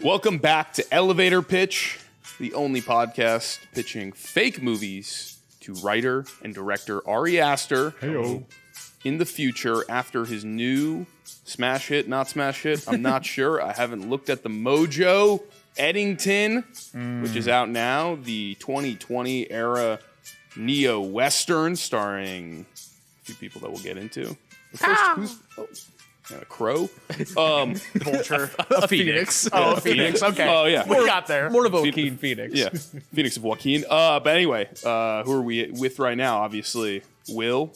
Welcome back to Elevator Pitch, the only podcast pitching fake movies to writer and director Ari Aster. Heyo. In the future, after his new smash hit, not smash hit, I'm not sure. I haven't looked at the mojo. Eddington, which is out now, the 2020 era neo-western starring a few people that we'll get into. A crow? Vulture. A phoenix. Oh, a phoenix. Okay. Oh, yeah. We got there. More of Joaquin Phoenix. Yeah, Phoenix of Joaquin. But anyway, who are we with right now? Obviously, Will.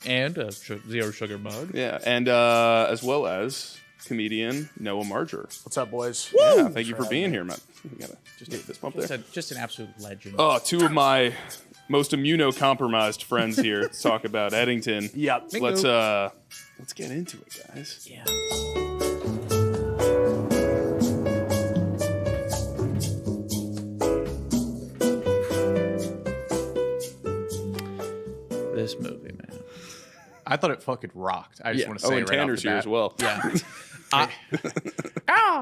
And a zero sugar mug. Yeah, and as well as comedian Noah Marger. What's up, boys? Yeah, thank you for being here, Matt. We gotta just take this bump there. Just an absolute legend. Oh, two of my most immunocompromised friends here to talk about Eddington. Yep. Let's get into it, guys. Yeah. This movie, man. I thought it fucking rocked. I just want to say and right Tanner's off the here bat. as well. Yeah.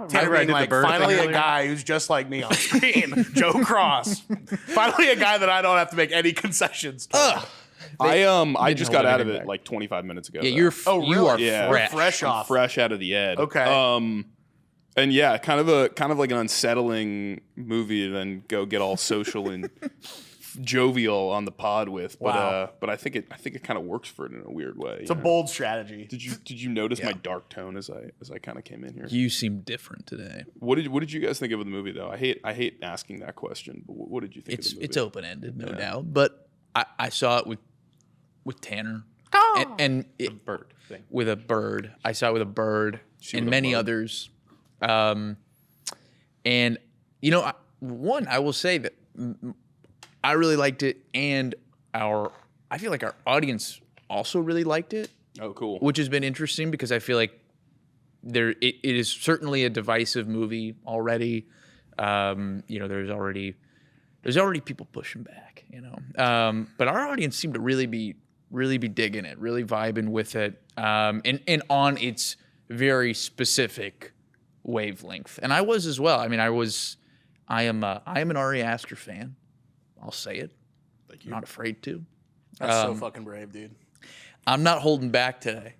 Tanner, I did the like, bird finally thing a earlier. guy who's just like me on screen. Joe Cross. Finally a guy that I don't have to make any concessions to. I just got hold out of anything it back. like 25 minutes ago. Yeah, though. you are Yeah. fresh. Fresh I'm off. fresh out of the ed. Okay. And yeah, kind of like an unsettling movie to then go get all social and jovial on the pod with. But Wow. but I think it kind of works for it in a weird way. It's a bold strategy. Did you notice my dark tone as I kind of came in here? You seem different today. What did you guys think of the movie though? I hate asking that question. But what did you think of the movie? It's open ended, no doubt. But I saw it with Tanner and it, bird thing. with a bird. I saw it with a bird See and with a many bug. others. And you know, I will say that I really liked it, and I feel like our audience also really liked it, Oh, cool. which has been interesting because I feel like it is certainly a divisive movie already. You know, there's already people pushing back. You know, but our audience seemed to really be digging it, really vibing with it, and on its very specific wavelength. And I was as well. I mean, I am an Ari Aster fan. I'll say it. Thank you. Not afraid to. That's so fucking brave, dude. I'm not holding back today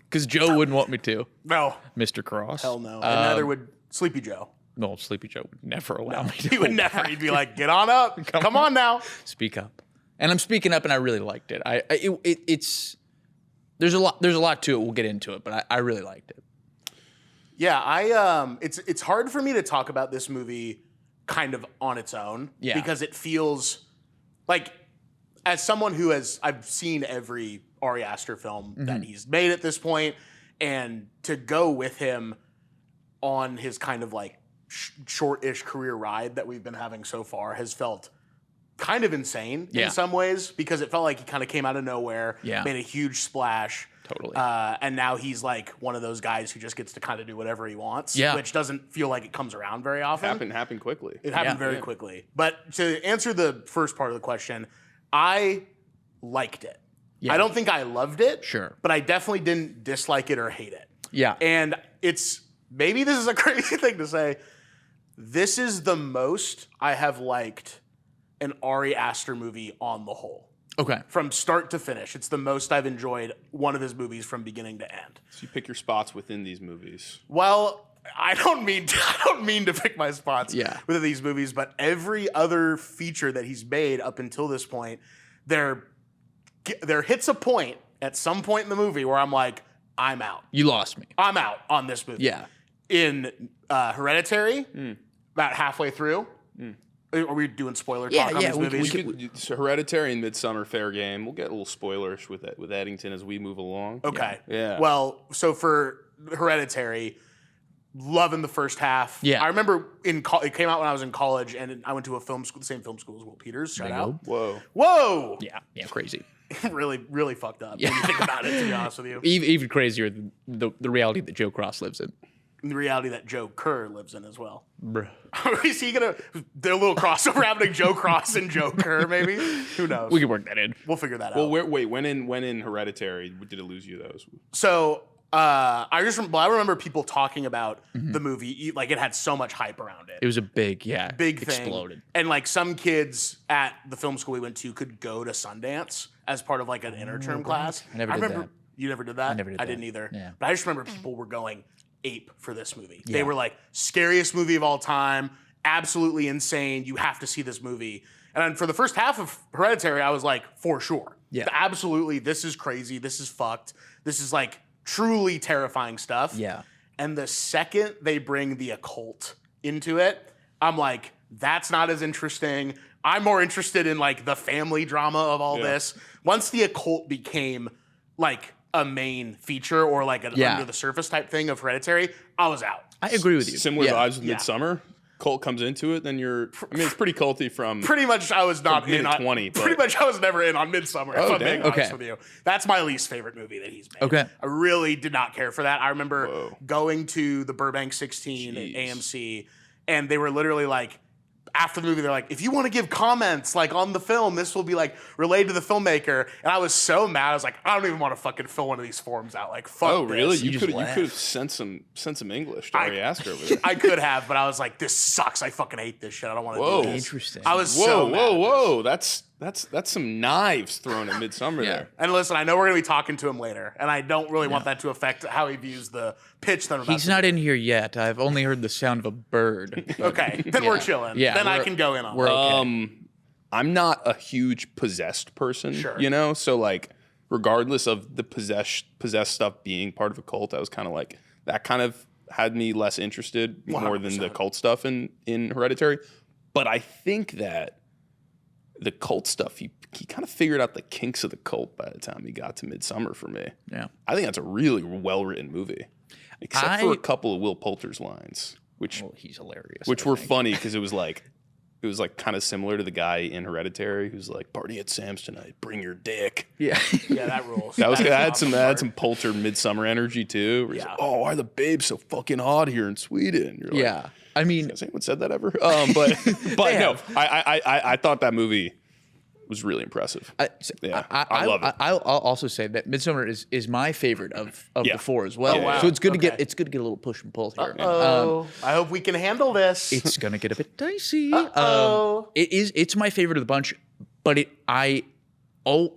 because Joe wouldn't want me to, No. Mr. Cross. Hell no. And neither would Sleepy Joe. No, Sleepy Joe would never allow me to. He would never. He'd be like, get on up. Come on now. Speak up. And I'm speaking up, and I really liked it. It's there's a lot to it. We'll get into it, but I really liked it. Yeah, it's hard for me to talk about this movie kind of on its own. Yeah. Because it feels like, as someone who I've seen every Ari Aster film that he's made at this point, and to go with him on his kind of like short-ish career ride that we've been having so far has felt kind of insane in some ways, because it felt like he kind of came out of nowhere, made a huge splash. Totally. And now he's like one of those guys who just gets to kind of do whatever he wants, which doesn't feel like it comes around very often. Happened quickly. It happened very quickly. But to answer the first part of the question, I liked it. Yeah. I don't think I loved it. Sure. But I definitely didn't dislike it or hate it. Yeah. And maybe this is a crazy thing to say. This is the most I have liked an Ari Aster movie on the whole. Okay. From start to finish. It's the most I've enjoyed one of his movies from beginning to end. So you pick your spots within these movies. Well, I don't mean to pick my spots within these movies, but every other feature that he's made up until this point, there hits a point at some point in the movie where I'm like, I'm out. You lost me. I'm out on this movie. Yeah. In Hereditary, about halfway through. Are we doing spoiler talk on these movies? So Hereditary and Midsummer, fair game. We'll get a little spoilerish with Eddington as we move along. Okay. Yeah. Well, so for Hereditary, loving the first half. Yeah. I remember it came out when I was in college, and I went to a film school, the same film school as Will Peters. Shout out. Whoa. Yeah, crazy. really, really fucked up when you think about it, to be honest with you. Even crazier than the reality that Joe Cross lives in. And the reality that Joe Kerr lives in as well. Bruh. Is he gonna do a little crossover happening? Joe Cross and Joe Kerr, maybe? Who knows? We can work that in. We'll figure that Well, out. when in Hereditary did it lose you those? So I remember people talking about the movie, like it had so much hype around it. It was a big thing. Exploded. And like some kids at the film school we went to could go to Sundance as part of like an interterm class. I never did that. You never did that? I never did I that. didn't either. Yeah. But I just remember people were going ape for this movie. They Yeah. were like, scariest movie of all time, absolutely insane. You have to see this movie. And then for the first half of Hereditary, I was like, for sure. Yeah. Absolutely, this is crazy. This is fucked. This is like truly terrifying stuff. Yeah. And the second they bring the occult into it, I'm like, that's not as interesting. I'm more interested in like the family drama of all this. Once the occult became like a main feature or like an under the surface type thing of Hereditary, I was out. I agree with you. Similar vibes with Midsommar. Cult comes into it, then it's pretty culty from Pretty much I was not in on 20. Pretty much I was never in on Midsommar, if I'm being honest Okay. with you. That's my least favorite movie that he's made. Okay. I really did not care for that. I remember going to the Burbank 16 at AMC, and they were literally like, after the movie, they're like, if you want to give comments like on the film, this will be like relayed to the filmmaker. And I was so mad. I was like, I don't even want to fucking fill one of these forms out. Like, fuck. Oh, really? this. You just could laughed. have sent some English to Ari Aster over there. I could have, but I was like, this sucks. I fucking hate this shit. I don't want to Whoa. do this. Interesting. I was Whoa, so mad at whoa, this. whoa! That's some knives thrown at Midsommar there. And listen, I know we're gonna be talking to him later, and I don't really want that to affect how he views the pitch that I'm about He's to not do. in here yet. I've only heard the sound of a bird. Okay, then we're chilling. Yeah, then I we're- can go in on We're it. okay. I'm not a huge possessed person, Sure. you know? So like regardless of the possessed stuff being part of a cult, I was kind of like that kind of had me less interested more than the 100%. cult stuff in Hereditary. But I think that the cult stuff, he kind of figured out the kinks of the cult by the time he got to Midsommar for me. Yeah. I think that's a really well-written movie. Except for a couple of Will Poulter's lines, which He's hilarious. which I were think. funny because it was like kind of similar to the guy in Hereditary who's like, party at Sam's tonight, bring your dick. Yeah. Yeah, that rules. That had awesome some Poulter Midsummer energy too. Where he's like, oh, why are the babes so fucking hot here in Sweden? You're like, Yeah. I mean, has anyone said that ever? But no, I thought that movie was really impressive. I love it. I'll also say that Midsommar is my favorite of the four as well. Oh, wow. So it's good to Okay. get a little push and pull here. Oh, I hope we can handle this. It's gonna get a bit dicey. Uh-oh. It's my favorite of the bunch, but and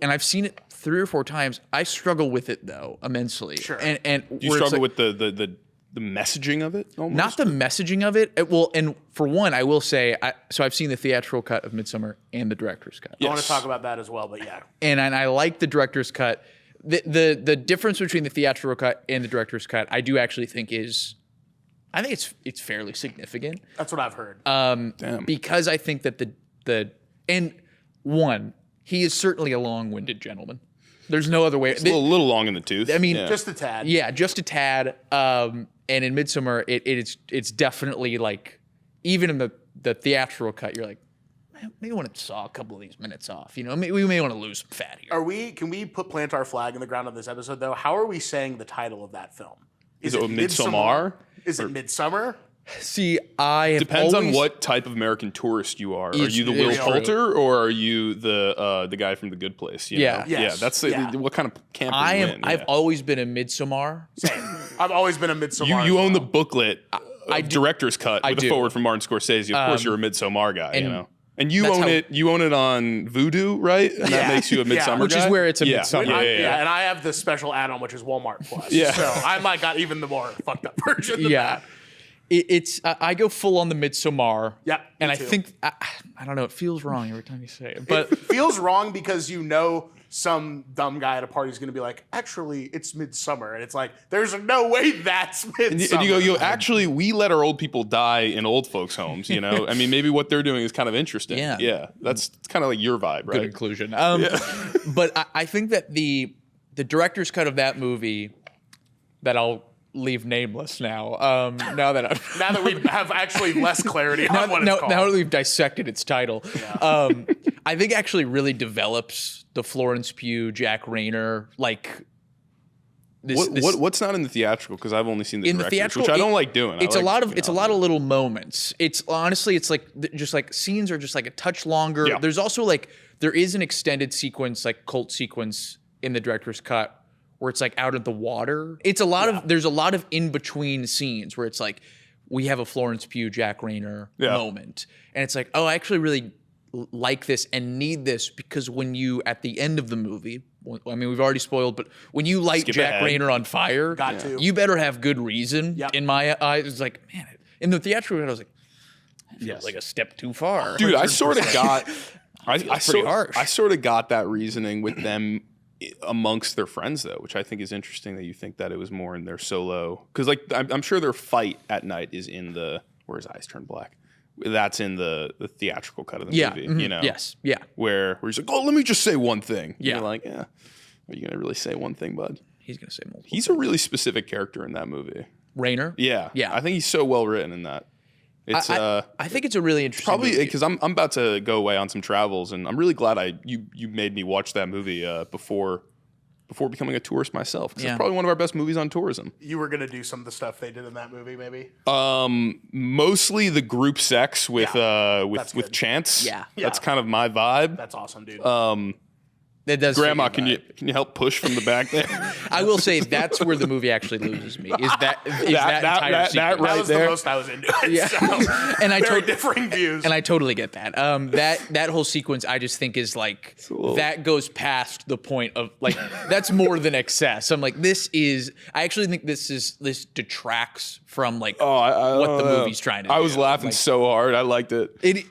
I've seen it 3 or 4 times. I struggle with it though immensely. Sure. And Do you struggle with the messaging of it? Almost? not the messaging of it. Well, and for one, I will say, so I've seen the theatrical cut of Midsommar and the director's cut. I want to talk about that as well, but yeah. And I like the director's cut. The difference between the theatrical cut and the director's cut, I do actually think it's fairly significant. That's what I've heard. Because I think that he is certainly a long-winded gentleman. There's no other way. It's a little long in the tooth. I mean, Just a tad. yeah, just a tad. And in Midsommar, it's definitely like, even in the theatrical cut, you're like, man, maybe I want to saw a couple of these minutes off. You know, we may want to lose some fat here. Can we plant our flag in the ground on this episode though? How are we saying the title of that film? Is it Midsommar? Is it Midsummer? See, I have Depends on always- what type of American tourist you are. Are It's- you the Will it's true. Poulter or are you the guy from The Good Place? You Yeah. know? Yes. That's Yeah. what kind of camp are you in? I've Yeah. always been a Midsommar. I've always been a Midsommar. You as own the well. booklet, director's cut with do. a forward from Martin Scorsese. Of course, you're a Midsommar guy, you know. And you that's own how- it. You own it on Vudu, right? And that makes you a Yeah. Midsommar Which is guy? where it's a yeah. Midsommar. Yeah. And I have the special add-on, which is Walmart Plus. Yeah. So I might got even the more fucked up version than Yeah. that. I go full on the Midsommar. Yeah, And me I too. think, I don't know, it feels wrong every time you say it. But It feels wrong because you know some dumb guy at a party is going to be like, actually, it's Midsummer. And it's like, there's no way that's Midsummer. And you go, actually, we let our old people die in old folks' homes, you know? I mean, maybe what they're doing is kind of interesting. Yeah. Yeah. That's kind of like your vibe, good right? inclusion. But I think that the director's cut of that movie, that I'll leave nameless now. Now that I've Now that we have actually less clarity on what it's called. now that we've dissected its title, I think actually really develops the Florence Pugh, Jack Rayner, like this. What's not in the theatrical? Because I've only seen the in the director's, theatrical, which I don't like doing. It's a lot of little moments. It's honestly, it's like just like scenes are just like a touch longer. There's also like there is an extended sequence, like cult sequence in the director's cut, where it's like out of the water. It's a lot of there's a lot of in between scenes where it's like we have a Florence Pugh, Jack Rayner moment, and it's like, oh, I actually really like this and need this because when you at the end of the movie, I mean, we've already spoiled, but when you light Jack Rayner on fire, you better have good reason. In my eyes, it's like, man, in the theatrical, I was like, like a step too far, dude. I sort of got, I sort of got that reasoning with them amongst their friends though, which I think is interesting that you think that it was more in their solo, because like I'm sure their fight at night is in the where his eyes turn black. That's in the theatrical cut of the movie, you know? Yes, yeah. Where he's like, oh, let me just say one thing. Yeah. And you're like, yeah, are you going to really say one thing, bud? He's going to say multiple He's things. A really specific character in that movie. Rayner? Yeah. Yeah. I think he's so well written in that. It's I think it's a really interesting probably because I'm about to go away on some travels, and I'm really glad you made me watch that movie before becoming a tourist myself. Because it's probably one of our best movies on tourism. You were gonna do some of the stuff they did in that movie, maybe. Mostly the group sex with Chance. Yeah. That's kind of my vibe. That's awesome, dude. That does Grandma, can you help push from the back there? I will say that's where the movie actually loses me. Is that entire sequence. That was there. the most I was into it. Yeah. So, And I very differing views. And I totally get that. That whole sequence, I just think is like that goes past the point of like that's more than excess. I'm like, I actually think this detracts from like what the movie's trying to do. I was laughing so hard. I liked it. It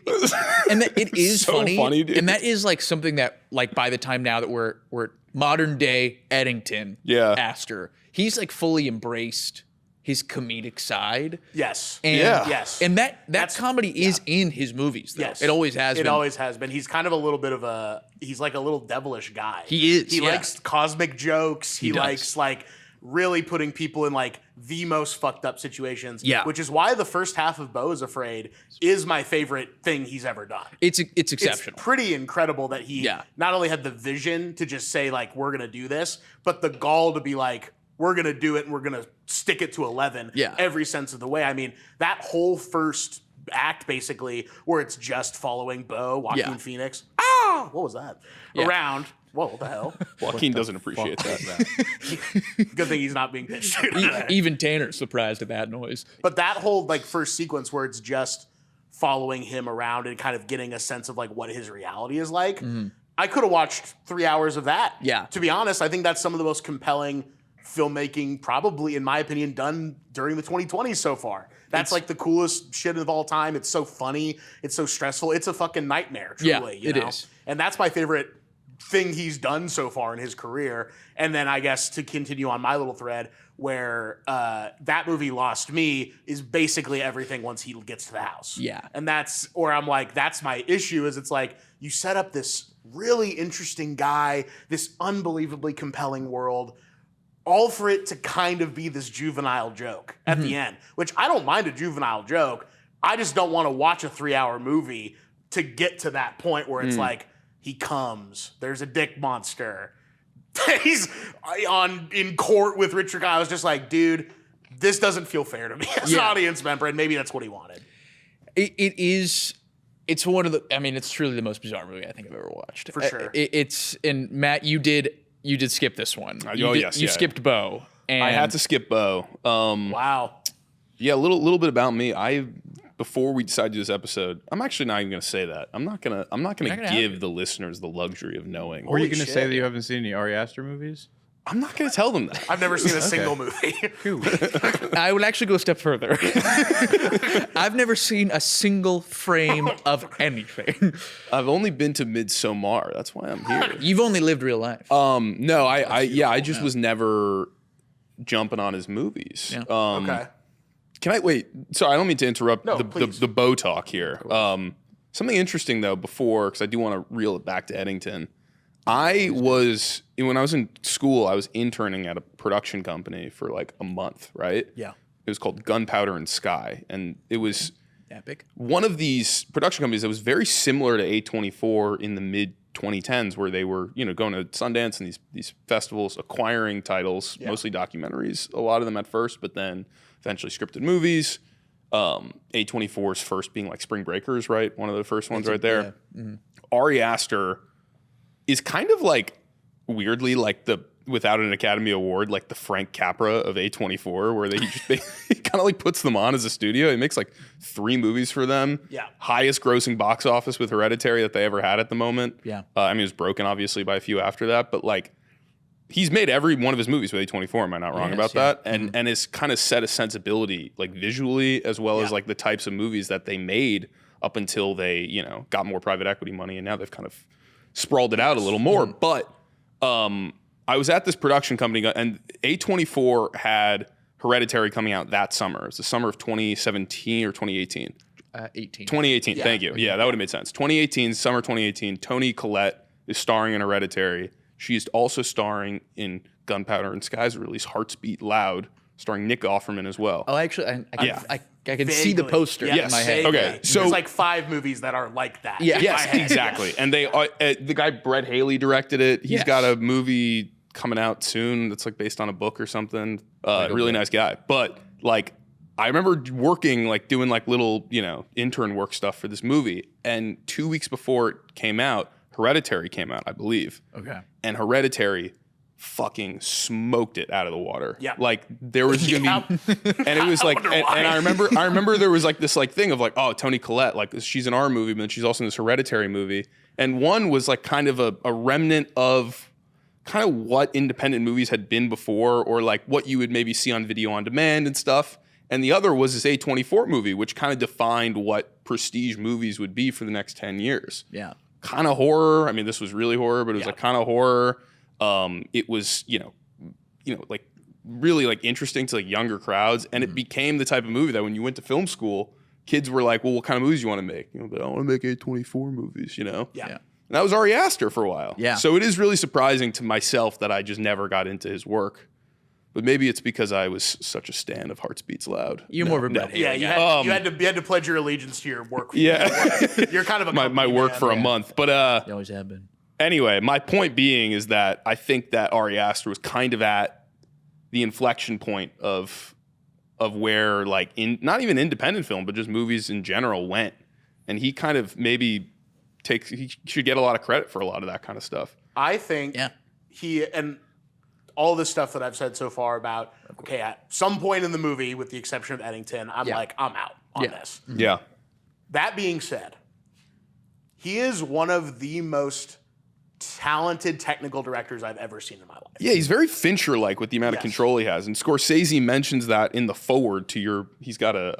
is so funny, dude. and that is like something that like by the time now that we're modern day Eddington, Aster, he's like fully embraced his comedic side. Yes. And, yes. And that comedy is in his movies, though. Yes. It always has been. It always has been. He's kind of a little bit of he's like a little devilish guy. He is. He likes cosmic jokes. He does. likes like really putting people in like the most fucked up situations. Yeah. Which is why the first half of Beau is Afraid is my favorite thing he's ever done. It's exceptional. It's pretty incredible that he not only had the vision to just say like, we're going to do this, but the gall to be like, we're going to do it and we're going to stick it to 11 every sense of the way. I mean, that whole first act basically where it's just following Beau, Joaquin Phoenix. What was that? Around. Whoa, what the hell? Joaquin doesn't appreciate that. Good thing he's not being pitched. Even Tanner's surprised at that noise. But that whole like first sequence where it's just following him around and kind of getting a sense of like what his reality is like. I could have watched 3 hours of that. Yeah. To be honest, I think that's some of the most compelling filmmaking, probably in my opinion, done during the 2020s so far. That's like the coolest shit of all time. It's so funny. It's so stressful. It's a fucking nightmare, truly. Yeah, it is. And that's my favorite thing he's done so far in his career. And then I guess to continue on my little thread where that movie Lost Me is basically everything once he gets to the house. Yeah. And that's, or I'm like, that's my issue is it's like you set up this really interesting guy, this unbelievably compelling world, all for it to kind of be this juvenile joke at the end, which I don't mind a juvenile joke. I just don't want to watch a 3-hour movie to get to that point where it's like, he comes, there's a dick monster. He's in court with Richard Guy. I was just like, dude, this doesn't feel fair to me as an audience member, and maybe that's what he wanted. It's one of the, I mean, it's truly the most bizarre movie I think I've ever watched. For sure. And Matt, you did skip this one. You skipped Beau. And I had to skip Beau. Wow. Yeah, a little bit about me. Before we decide to do this episode, I'm actually not even going to say that. I'm not gonna give the listeners the luxury of knowing. Or are you going to say that you haven't seen any Ari Aster movies? I'm not going to tell them that. I've never seen a single movie. I would actually go a step further. I've never seen a single frame of anything. I've only been to Midsommar. That's why I'm here. You've only lived real life. No, I just was never jumping on his movies. Yeah. Okay. Can I wait? Sorry, I don't mean to interrupt please. the Beau talk here. Something interesting though before, because I do want to reel it back to Eddington. When I was in school, I was interning at a production company for like a month, right? Yeah. It was called Gunpowder and Sky, and it was Epic. one of these production companies that was very similar to A24 in the mid 2010s, where they were going to Sundance and these festivals, acquiring titles, mostly documentaries, a lot of them at first, but then eventually scripted movies. A24's first being like Spring Breakers, right? One of the first ones right there. Ari Aster is kind of like weirdly like the without an Academy Award, like the Frank Capra of A24, where he kind of like puts them on as a studio. He makes like 3 movies for them. Yeah. Highest grossing box office with Hereditary that they ever had at the moment. Yeah. I mean, it was broken obviously by a few after that, but like he's made every one of his movies with A24. Am I not wrong about that? And it's kind of set a sensibility like visually as well as like the types of movies that they made up until they, you know, got more private equity money, and now they've kind of sprawled it out a little more. But I was at this production company, and A24 had Hereditary coming out that summer. It's the summer of 2017 or 2018. 18. 2018. Thank you. Yeah, that would have made sense. 2018, summer 2018. Toni Collette is starring in Hereditary. She's also starring in Gunpowder and Sky's release, Hearts Beat Loud, starring Nick Offerman as well. Oh, actually, I can see the poster in my head. Okay, so there's like 5 movies that are like that. Yeah. Yes, exactly. And they the guy Brett Haley directed it. He's got a movie coming out soon that's like based on a book or something. Really nice guy. But like I remember working like doing like little, you know, intern work stuff for this movie, and 2 weeks before it came out, Hereditary came out, I believe. Okay. And Hereditary fucking smoked it out of the water. Yeah. Like there was gonna be, and it was like, and I remember there was like this like thing of like, oh, Toni Collette, like she's in our movie, but then she's also in this Hereditary movie. And one was like kind of a remnant of kind of what independent movies had been before, or like what you would maybe see on video on demand and stuff. And the other was this A24 movie, which kind of defined what prestige movies would be for the next 10 years. Yeah. Kind of horror. I mean, this was really horror, but it was like kind of horror. It was, you know, like really like interesting to like younger crowds, and it became the type of movie that when you went to film school, kids were like, "Well, what kind of movies do you want to make?" You know, but I want to make A24 movies. You know, Yeah. And that was Ari Aster for a while. Yeah. So it is really surprising to myself that I just never got into his work. But maybe it's because I was such a stan of Hearts Beats Loud. You're more of a Brett Haley. Yeah, you had to pledge your allegiance to your work. Yeah. You're kind of a my work man. for a month, but You always have been. anyway, my point being is that I think that Ari Aster was kind of at the inflection point of where like not even independent film, but just movies in general went, and he kind of maybe he should get a lot of credit for a lot of that kind of stuff. I think he and all this stuff that I've said so far about okay, at some point in the movie, with the exception of Eddington, I'm like I'm out on this. Yeah. That being said, he is one of the most talented technical directors I've ever seen in my life. Yeah, he's very Fincher-like with the amount of control he has, and Scorsese mentions that in the forward to your. He's got a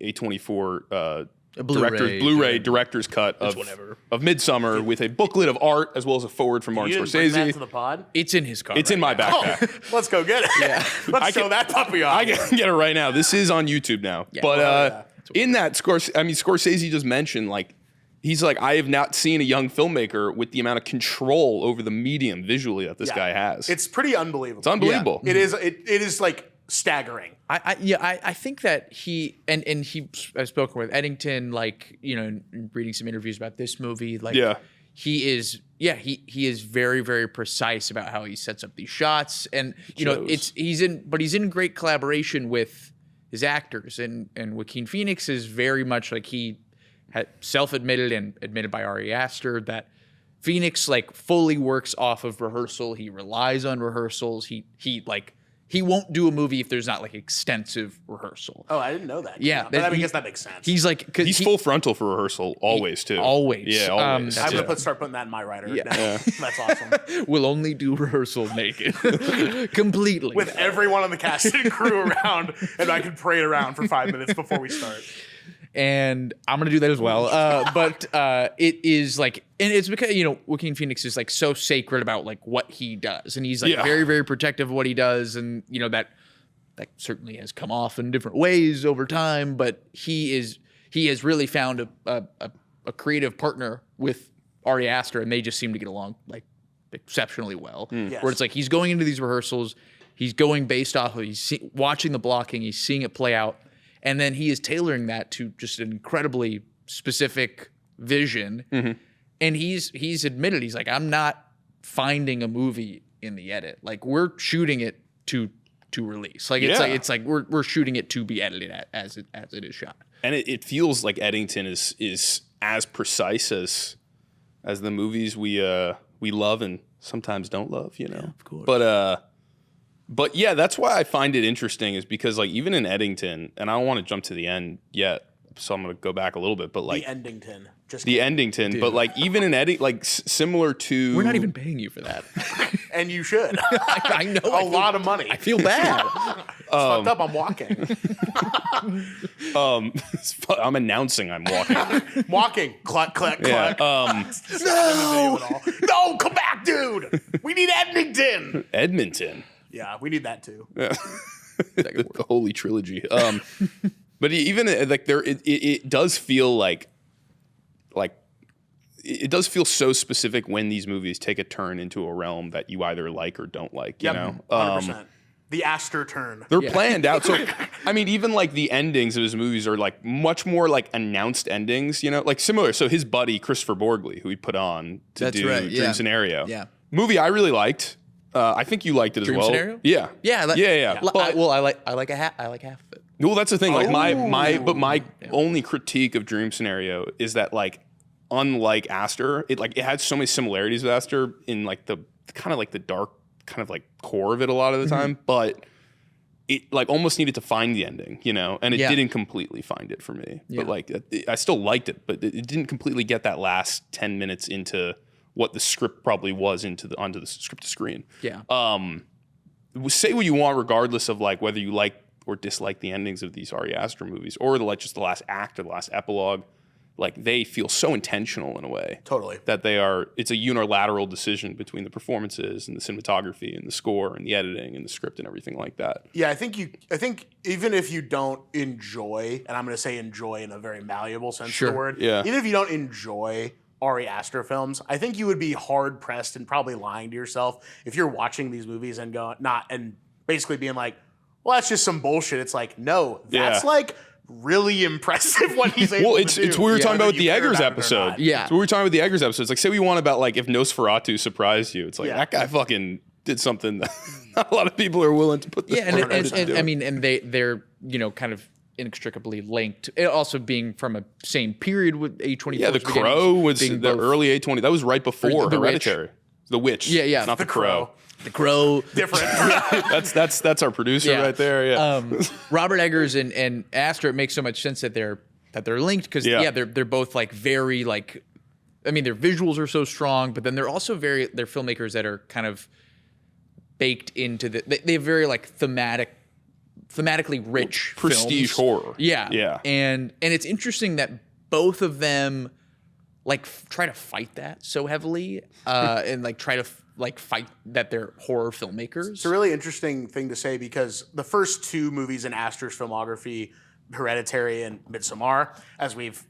A24 Blu-ray director's cut of Midsommar with a booklet of art as well as a forward from Martin You didn't bring that Scorsese. to the pod? It's in his car. It's in my backpack. Let's go get it. Yeah. Let's show that puppy off. I can get it right now. This is on YouTube now. Yeah. But in that, Scorsese just mentioned, like, he's like, I have not seen a young filmmaker with the amount of control over the medium visually that this guy has. It's pretty unbelievable. It's unbelievable. It is. It is like staggering. I think that he I've spoken with Eddington, like, you know, reading some interviews about this movie, like he is very, very precise about how he sets up these shots, and you know he's in great collaboration with his actors, and Joaquin Phoenix is very much like he had self-admitted and admitted by Ari Aster that Phoenix like fully works off of rehearsal. He relies on rehearsals. He won't do a movie if there's not like extensive rehearsal. Oh, I didn't know that. Yeah, but I guess that makes sense. He's like, he's full frontal for rehearsal always too. Always. Yeah, always. I'm gonna start putting that in my writer. Yeah. That's awesome. We'll only do rehearsal naked, completely with everyone on the cast and crew around, and I can parade around for 5 minutes before we start. And I'm gonna do that as well. But it is like, and it's because, you know, Joaquin Phoenix is like so sacred about like what he does, and he's like very, very protective of what he does, and you know that certainly has come off in different ways over time. But he has really found a creative partner with Ari Aster, and they just seem to get along like exceptionally well. Yes. Where it's like he's going into these rehearsals, he's going based off of watching the blocking, he's seeing it play out. And then he is tailoring that to just an incredibly specific vision. Mm-hmm. And he's admitted, he's like, I'm not finding a movie in the edit. Like, we're shooting it to release. Like it's like we're shooting it to be edited as it is shot. And it feels like Eddington is as precise as the movies we love and sometimes don't love, you know. Yeah, of course. But yeah, that's why I find it interesting is because like even in Eddington, and I don't want to jump to the end yet, so I'm going to go back a little bit, but like The Endington. Just the kidding. Endington, but like even in like similar to We're not even paying you for that. And you should. I know. A lot of money. I feel bad. It's fucked up. I'm walking. I'm announcing I'm walking. Walking. Cluck, cluck, Yeah. cluck. No, come back, dude. We need Edmonton. Edmonton. Yeah, we need that too. The holy trilogy. But even like there, it does feel like it does feel so specific when these movies take a turn into a realm that you either like or don't like. You know, 100%. The Aster turn. they're planned out. So I mean, even like the endings of his movies are like much more like announced endings. You know, like similar. So his buddy Christopher Borgley, who he put on to That's do right, Dream yeah. Scenario, Yeah. movie I really liked. I think you liked it Dream as well. Scenario? Yeah. Yeah. Yeah. But, Well, I like half of it. well, that's the thing. Like my Oh. only critique of Dream Scenario is that like, unlike Aster, it had so many similarities with Aster in like the kind of like the dark kind of like core of it a lot of the time, but it like almost needed to find the ending, you know, and it Yeah. didn't completely find it for me. Yeah. But like I still liked it, but it didn't completely get that last 10 minutes into what the script probably was onto the script to screen. Yeah. Say what you want, regardless of like whether you like or dislike the endings of these Ari Aster movies or just the last act or the last epilogue. Like they feel so intentional in a way. Totally. That it's a unilateral decision between the performances and the cinematography and the score and the editing and the script and everything like that. Yeah, I think even if you don't enjoy, and I'm going to say enjoy in a very malleable sense of the word, Yeah. even if you don't enjoy Ari Aster films, I think you would be hard pressed and probably lying to yourself if you're watching these movies and basically being like, well, that's just some bullshit. It's like, no, that's like really impressive what he's able to do. It's what we were talking about with the whether you Eggers care about it or episode. not. Yeah. It's what we were talking about with the Eggers episode. It's like, say we want about like if Nosferatu surprised you. It's like that guy fucking did something that not a lot of people are willing to put the effort into doing. I mean, and they're kind of inextricably linked. It also being from a same period with A24. Yeah, The Crow was the early A20. That was right before The Witch. Hereditary. The Witch. Yeah. Not The Crow. The Crow. Different. That's our producer right there. Yeah. Robert Eggers and Aster, it makes so much sense that they're linked because they're both like very like, I mean, their visuals are so strong, but then they're also they're filmmakers that are kind of baked into they have very like thematically rich prestige films. horror. Yeah. And it's interesting that both of them like try to fight that so heavily and like try to fight that they're horror filmmakers. It's a really interesting thing to say because the first two movies in Aster's filmography, Hereditary and Midsommar, as we've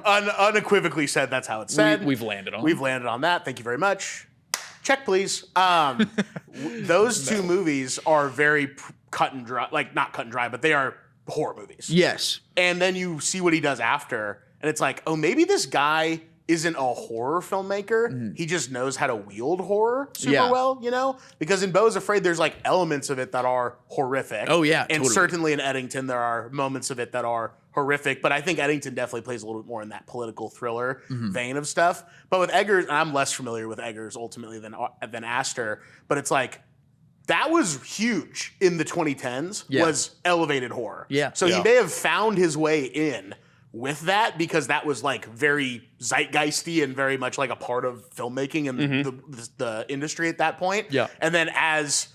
unequivocally said, that's how it's said. We've landed on. We've landed on that. Thank you very much. Check, please. Those two movies are very cut and dry, like not cut and dry, but they are horror movies. Yes. And then you see what he does after, and it's like, oh, maybe this guy isn't a horror filmmaker. He just knows how to wield horror super well, you know? Because in Beau's Afraid, there's like elements of it that are horrific. Oh, yeah, And totally. certainly in Eddington, there are moments of it that are horrific. But I think Eddington definitely plays a little bit more in that political thriller vein of stuff. But with Eggers, and I'm less familiar with Eggers ultimately than Aster, but it's like, that was huge in the 2010s, was elevated horror. Yeah. So he may have found his way in with that because that was like very zeitgeisty and very much like a part of filmmaking and the industry at that point. Yeah. And then as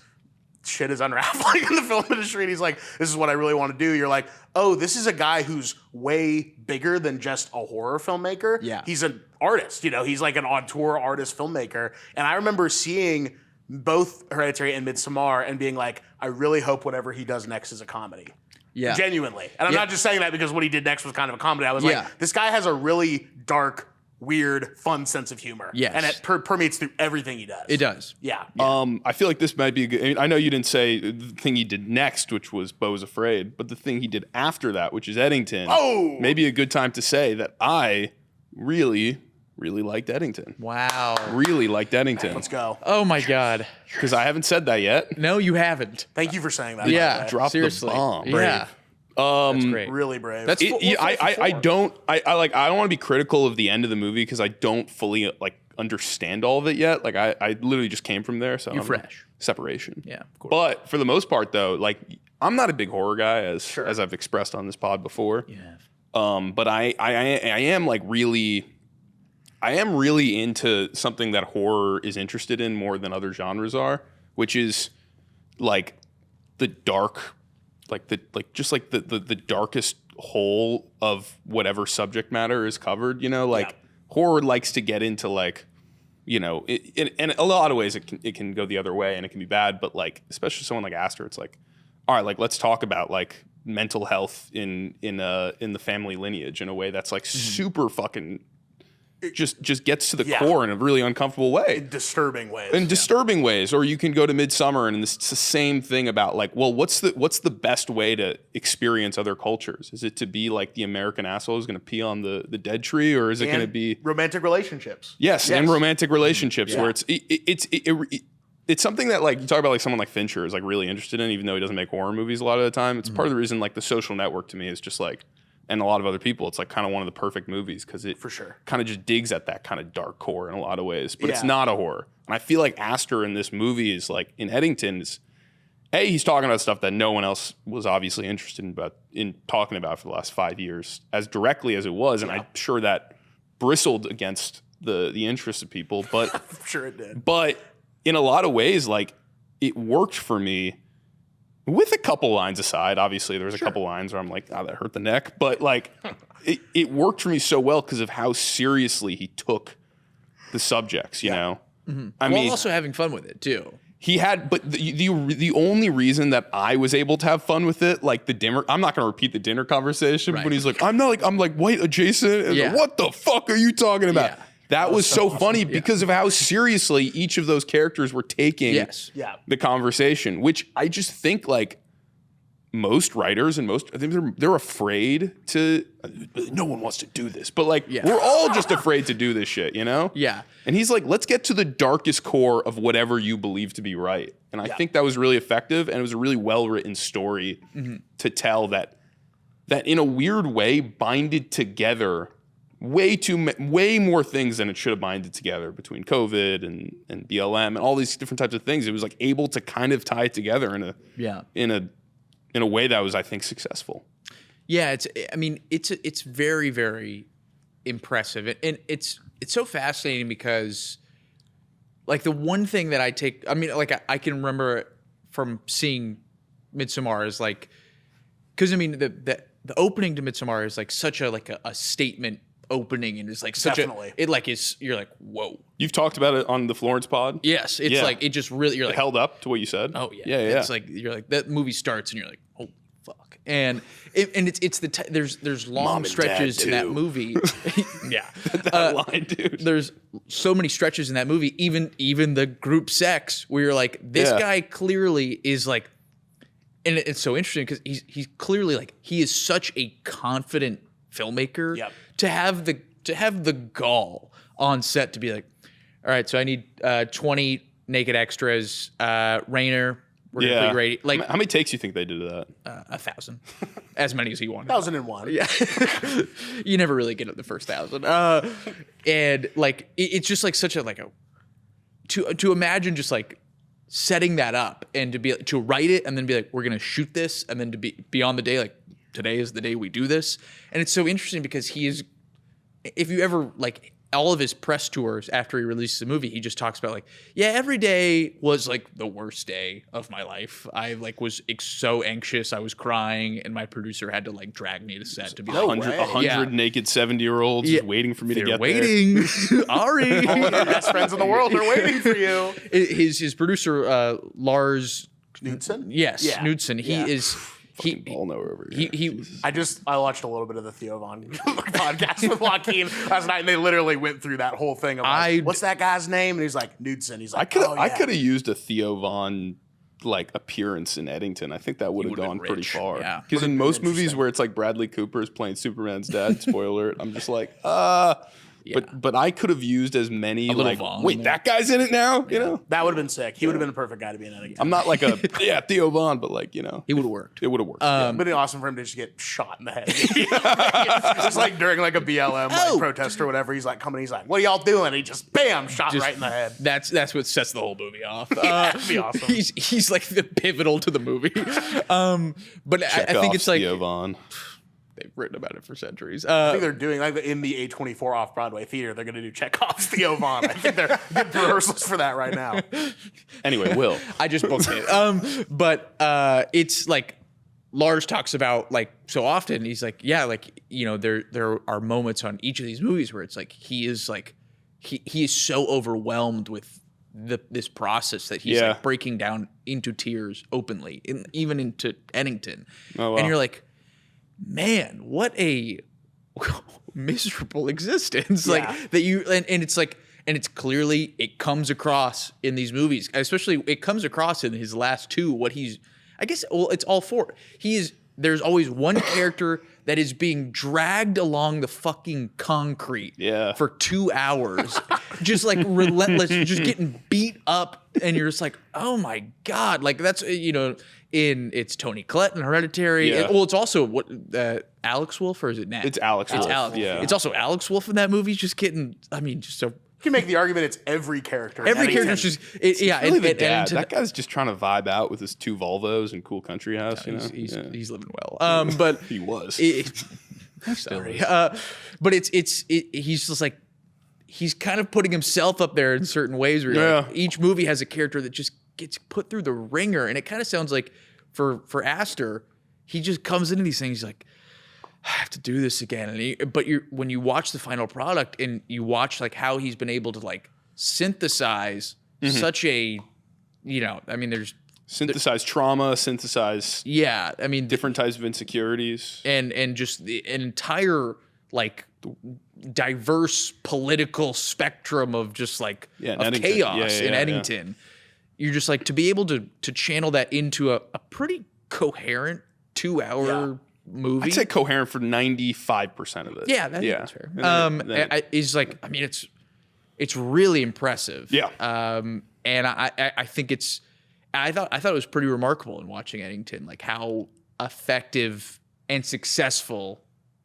shit is unraveling in the film industry and he's like, this is what I really want to do. You're like, oh, this is a guy who's way bigger than just a horror filmmaker. Yeah. He's an artist, you know, he's like an auteur artist filmmaker. And I remember seeing both Hereditary and Midsommar and being like, I really hope whatever he does next is a comedy. Yeah. Genuinely. And I'm not just saying that because what he did next was kind of a comedy. I was Yeah. like, this guy has a really dark, weird, fun sense of humor. Yes. And it permeates through everything he does. It does. Yeah. I feel like this might be a good. I mean, I know you didn't say the thing he did next, which was Beau's Afraid, but the thing he did after that, which is Eddington. Oh! Maybe a good time to say that I really liked Eddington. Wow. Really liked Eddington. Let's go. Oh my God. Because I haven't said that yet. No, you haven't. Thank you for saying that. by the Yeah. way. Drop Seriously. the bomb. Yeah. That's great. Really brave. That's I don't want to be critical of the end of the movie because I don't fully understand all of it yet. Like I literally just came from there, so You're I'm fresh. Separation. Yeah, of course. But for the most part, though, like I'm not a big horror guy, as I've expressed on this pod before. Yeah. But I am like really, I am really into something that horror is interested in more than other genres are, which is like the dark, like the darkest hole of whatever subject matter is covered. You know, like horror likes to get into like, you know, in a lot of ways it can go the other way and it can be bad, but like especially someone like Aster, it's like, all right, like let's talk about like mental health in the family lineage in a way that's like super fucking just gets to the core in a really uncomfortable way. In disturbing ways. In disturbing ways. Or you can go to Midsummer and it's the same thing about like, well, what's the best way to experience other cultures? Is it to be like the American asshole who's going to pee on the dead tree, or is it going to be romantic relationships? Yes, and romantic relationships where it's something that like you talk about like someone like Fincher is like really interested in, even though he doesn't make horror movies a lot of the time. It's part of the reason like The Social Network to me is just like, and a lot of other people, it's like kind of one of the perfect movies because it for sure kind of just digs at that kind of dark core in a lot of ways, but it's not a horror. And I feel like Aster in this movie is like in Eddington is, he's talking about stuff that no one else was obviously interested in talking about for the last 5 years as directly as it was, and I'm sure that bristled against the interests of people, but I'm sure it did. But in a lot of ways, like it worked for me. With a couple lines aside, obviously there was a couple lines where I'm like, that hurt the neck. But like, it worked for me so well because of how seriously he took the subjects, you know? Mm-hmm. I mean, also having fun with it too. He had, but the only reason that I was able to have fun with it, like the dinner, I'm not going to repeat the dinner conversation, but he's like, I'm like white adjacent. And like, what the fuck are you talking about? Yeah. That was so funny because of how seriously each of those characters were taking the conversation, which I just think like most writers and I think they're afraid to, no one wants to do this, but like we're all just afraid to do this shit, you know? Yeah. And he's like, let's get to the darkest core of whatever you believe to be right. And I think that was really effective, and it was a really well-written story to tell that in a weird way binded together way more things than it should have binded together between COVID and BLM and all these different types of things. It was like able to kind of tie it together in a way that was, I think, successful. Yeah, it's very, very impressive, and it's so fascinating because like the one thing that I can remember from seeing Midsommar is like, because I mean the opening to Midsommar is like such a statement opening, and it's like such you're like, whoa. You've talked about it on the Florence pod. Yes, it's like it just really it held up to what you said. Oh yeah. It's like you're like that movie starts and you're like, holy fuck. And it's there's long stretches in that movie. That line, dude. There's so many stretches in that movie, even the group sex where you're like, this guy clearly is like, and it's so interesting because he's clearly like, he is such a confident filmmaker to have the gall on set to be like, all right, so I need 20 naked extras. Rainer, we're gonna put ready. Like, how many takes do you think they did of that? 1,000, as many as he wanted. 1,001. Yeah, you never really get at the first 1,000. And like, it's just like such a to imagine just like setting that up and to write it and then be like, we're gonna shoot this, and then to be on the day like, today is the day we do this. And it's so interesting because he is, if you ever like all of his press tours after he releases the movie, he just talks about like, every day was like the worst day of my life. I like was so anxious, I was crying, and my producer had to like drag me to set to be like, 100 naked 70-year-olds just waiting for me to get waiting. Ari, all of the best friends in the world are waiting for you. His producer Lars Knudsen? Yes, Knudsen. He is. Ball nowhere over here. I watched a little bit of the Theo Von podcast with Joaquin last night, and they literally went through that whole thing of like, what's that guy's name? And he's like, Knudsen. He's like, I could have used a Theo Von like appearance in Eddington. I think that would have gone pretty far. Because in most movies where it's like Bradley Cooper is playing Superman's dad, spoiler alert, I'm just like, Yeah. But I could have used as many little like, Vaughn wait, in that guy's in it now? You know? That would have been sick. He would have been a perfect guy to be in it again. I'm not like a Theo Vaughn, but like, you know. It would have worked. It would have worked. It'd been awesome for him to just get shot in the head. Just like during like a BLM like, protest or whatever. He's like coming, he's like, what are y'all doing? And he just bam, shot right in the head. That's what sets the whole movie off. That'd be awesome. He's like the pivotal to the movie. But I think it's like Theo Vaughn. they've written about it for centuries. I think they're doing like in the A24 off Broadway theater. They're going to do Chekhov's Theo Vaughn. I think they're getting rehearsals for that right now. Anyway, Will. I just booked it. But it's like Lars talks about like so often. He's like, yeah, like you know, there are moments on each of these movies where it's like he is so overwhelmed with this process that he's like breaking down into tears openly, even into Eddington, and you're like, man, what a miserable existence, like that you and it's like. And it's clearly, it comes across in these movies, especially it comes across in his last two, what he's, I guess, well, it's all four. There's always one character that is being dragged along the fucking concrete for 2 hours, just like relentless, just getting beat up. And you're just like, oh my God. Like that's, you know, it's Tony Collette in Hereditary. Yeah. Well, it's also what, Alex Wolff, or is it Nat? It's Alex Wolff. Alex. Yeah. It's also Alex Wolff in that movie, just getting, I mean, just so. You can make the argument it's every character. Every character's just Really the dad. That guy's just trying to vibe out with his 2 Volvos and cool country house. You know, he's living well. But he was. Sorry. But he's just like he's kind of putting himself up there in certain ways. Where like, each movie has a character that just gets put through the ringer, and it kind of sounds like for Aster, he just comes into these things he's like, I have to do this again. And when you watch the final product and you watch like how he's been able to like synthesize such a, you know, I mean, synthesize trauma, synthesize I mean different types of insecurities, and just an entire like diverse political spectrum of just like of chaos in Eddington. You're just like to be able to channel that into a pretty coherent 2-hour movie. I'd say coherent for 95% of it. Yeah, that's fair. Is like, I mean, it's really impressive. Yeah. And I think I thought it was pretty remarkable in watching Eddington, like how effective and successful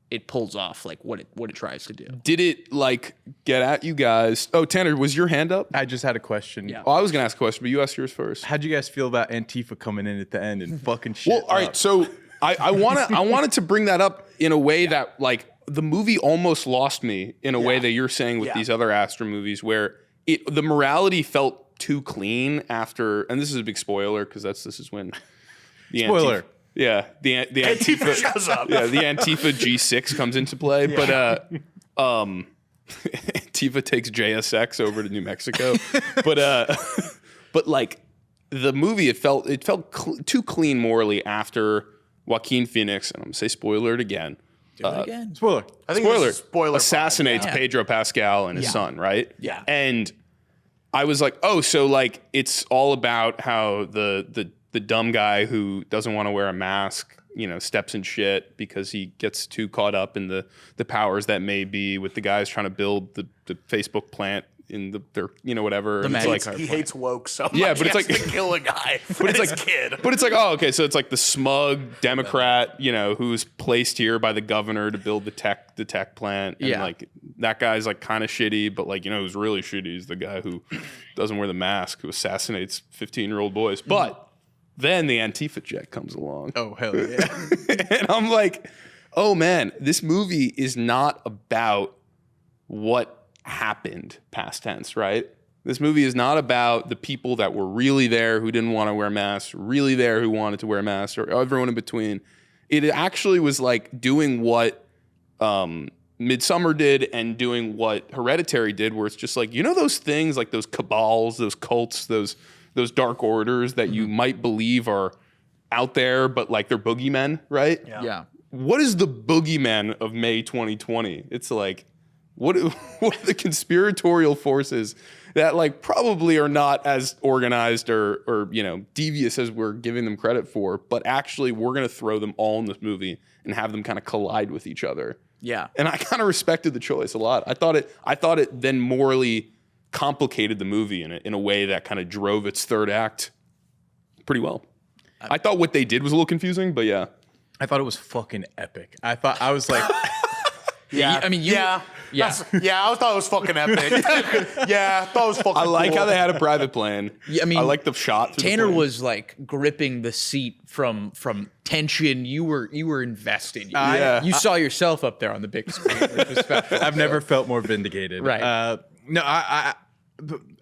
it pulls off, like what it tries to do. Did it like get at you guys? Oh, Tanner, was your hand up? I just had a question. Yeah. Oh, I was gonna ask a question, but you asked yours first. How'd you guys feel about Antifa coming in at the end and fucking shit? Well, all right, so I wanted to bring that up in a way that like the movie almost lost me in a way that you're saying with these other Aster movies, where the morality felt too clean after, and this is a big spoiler because this is when the spoiler. The Antifa shows up. Yeah, the Antifa G6 comes into play, but Antifa takes JSX over to New Mexico, but like the movie, it felt too clean morally after Joaquin Phoenix, and I'm gonna say spoiler it again. Do it again. Spoiler. I think Spoiler assassinates Pedro Pascal and his son, right? Yeah. And I was like, oh, so like it's all about how the dumb guy who doesn't want to wear a mask, you know, steps in shit because he gets too caught up in the powers that may be with the guys trying to build the Facebook plant in their, you know, whatever. The it's like, he hates woke so much. Yeah, but it's he like has to kill a guy. But it's his like kid. But it's like, oh, okay, so it's like the smug Democrat, you know, who's placed here by the governor to build the tech plant. And like that guy's like kind of shitty, but like, you know, who's really shitty is the guy who doesn't wear the mask, who assassinates 15-year-old boys. But then the Antifa jet comes along. Oh, hell yeah. And I'm like, oh man, this movie is not about what happened past tense, right? This movie is not about the people that were really there who didn't want to wear masks, really there who wanted to wear masks, or everyone in between. It actually was like doing what Midsommar did and doing what Hereditary did, where it's just like, you know, those things like those cabals, those cults, those dark orders that you might believe are out there, but like they're boogeymen, right? Yeah. What is the boogeyman of May 2020? It's like, what are the conspiratorial forces that like probably are not as organized or you know, devious as we're giving them credit for, but actually we're going to throw them all in this movie and have them kind of collide with each other. Yeah. And I kind of respected the choice a lot. I thought it then morally complicated the movie in a way that kind of drove its third act pretty well. I thought what they did was a little confusing, but yeah. I thought it was fucking epic. I was like, Yeah. I mean, yeah. I thought it was fucking epic. Yeah, I thought it was fucking I like cool. how they had a private plane. Yeah, I mean, I like the shot. through the Tanner plane. was like gripping the seat from tension. You were invested. Yeah. You saw yourself up there on the big screen, which was special. I've never felt more vindicated. Right. No, I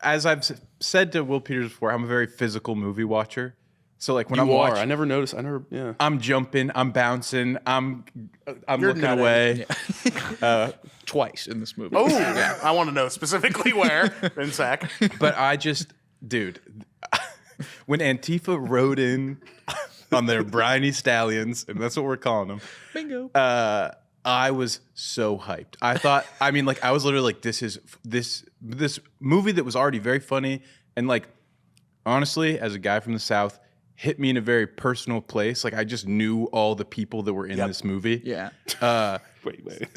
as I've said to Will Peters before, I'm a very physical movie watcher. So like when I'm You are. watching, I never noticed. Yeah. I'm jumping, I'm bouncing, I'm You're looking nutting. away. Twice in this movie. Oh, I want to know specifically where in sec. But I just, dude, when Antifa rode in on their briny stallions, and that's what we're calling them. Bingo. I was so hyped. I was literally like, this movie that was already very funny and like, honestly, as a guy from the South, hit me in a very personal place. Like I just knew all the people that were in this movie. Yeah. Wait.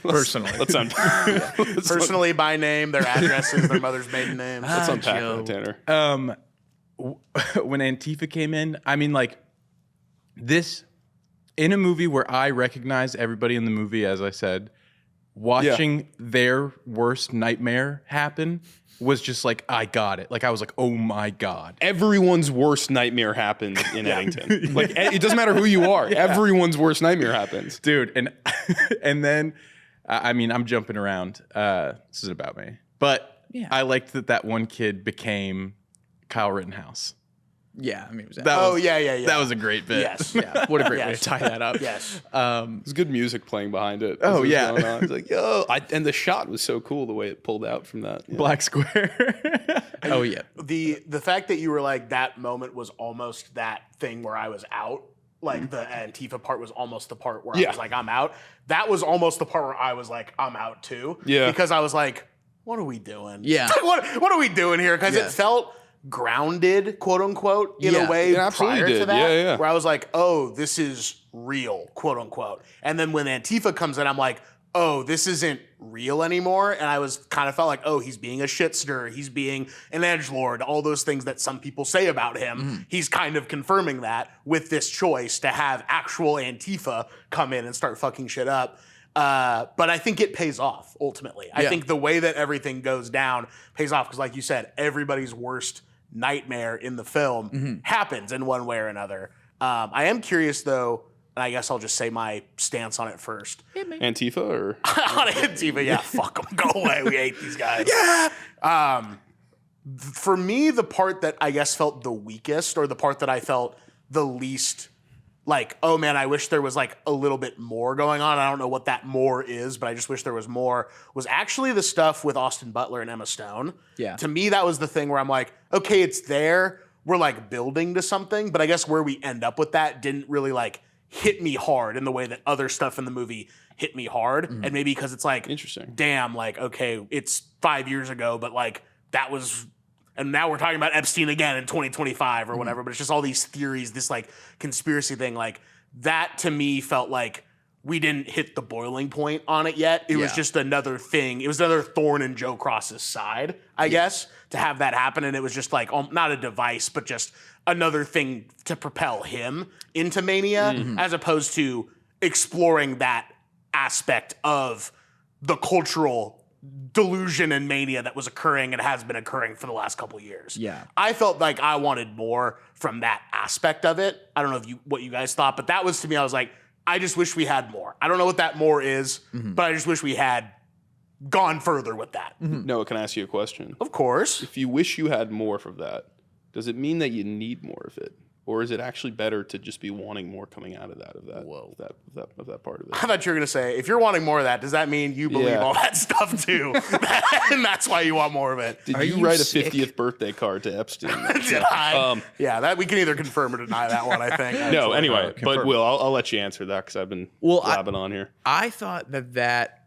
Personally. Let's unpack. Personally, by name, their addresses, their mother's maiden names. Let's unpack Joe. that, Tanner. When Antifa came in, I mean, like this in a movie where I recognize everybody in the movie, as I said, watching their worst nightmare happen was just like, I got it. Like I was like, oh my God. Everyone's worst nightmare happens in Eddington. Like it doesn't matter who you are. Everyone's worst nightmare happens. Dude, and then I mean, I'm jumping around. This is about me. But I liked that one kid became Kyle Rittenhouse. Yeah. I mean, it was That was, yeah. That was a great bit. Yes. yeah. What a great way Yes. to tie that up. Yes. There's good music playing behind it. Oh, As it was yeah. going on. It's like, yo. And the shot was so cool the way it pulled out from that. Yeah. Black Square. Oh yeah. The fact that you were like, that moment was almost that thing where I was out. Like the Antifa part was almost the part where I was like, I'm out. That was almost the part where I was like, I'm out too. Yeah. Because I was like, what are we doing? Yeah. what are we doing here? Because Yeah. it felt grounded, quote unquote, in Yeah. a way It absolutely prior to did. that. Yeah. Where I was like, oh, this is real, quote unquote. And then when Antifa comes in, I'm like, oh, this isn't real anymore. And I was kind of felt like, oh, he's being a shitster. He's being an edgelord. All those things that some people say about him. He's kind of confirming that with this choice to have actual Antifa come in and start fucking shit up. But I think it pays off ultimately. I think the way that everything goes down pays off because, like you said, everybody's worst nightmare in the film happens in one way or another. I am curious though, and I guess I'll just say my stance on it first. Antifa or On Antifa, yeah, fuck them, go away. We hate these guys. Yeah. For me, the part that I guess felt the weakest, or the part that I felt the least like, oh man, I wish there was like a little bit more going on. I don't know what that more is, but I just wish there was more, was actually the stuff with Austin Butler and Emma Stone. Yeah. To me, that was the thing where I'm like, okay, it's there. We're like building to something, but I guess where we end up with that didn't really like hit me hard in the way that other stuff in the movie hit me hard. And maybe because it's like, Interesting. damn, like, okay, it's 5 years ago, but like that was, and now we're talking about Epstein again in 2025 or whatever, but it's just all these theories, this like conspiracy thing, like that to me felt like we didn't hit the boiling point on it yet. It was just another thing. It was another thorn in Joe Cross's side, I guess, to have that happen. And it was just like, not a device, but just another thing to propel him into mania, as opposed to exploring that aspect of the cultural delusion and mania that was occurring and has been occurring for the last couple of years. Yeah. I felt like I wanted more from that aspect of it. I don't know what you guys thought, but that was, to me, I was like, I just wish we had more. I don't know what that more is, but I just wish we had gone further with that. Noah, can I ask you a question? Of course. If you wish you had more of that, does it mean that you need more of it? Or is it actually better to just be wanting more coming out of that part of it? I thought you were going to say, if you're wanting more of that, does that mean you believe all that stuff too? And that's why you want more of it. Did Are you you write sick? a 50th birthday card to Epstein? Did I? Yeah, that we can either confirm or deny that one, I think. No, anyway, but confirm. Will, I'll let you answer that because I've been Well, blabbing on here. I thought that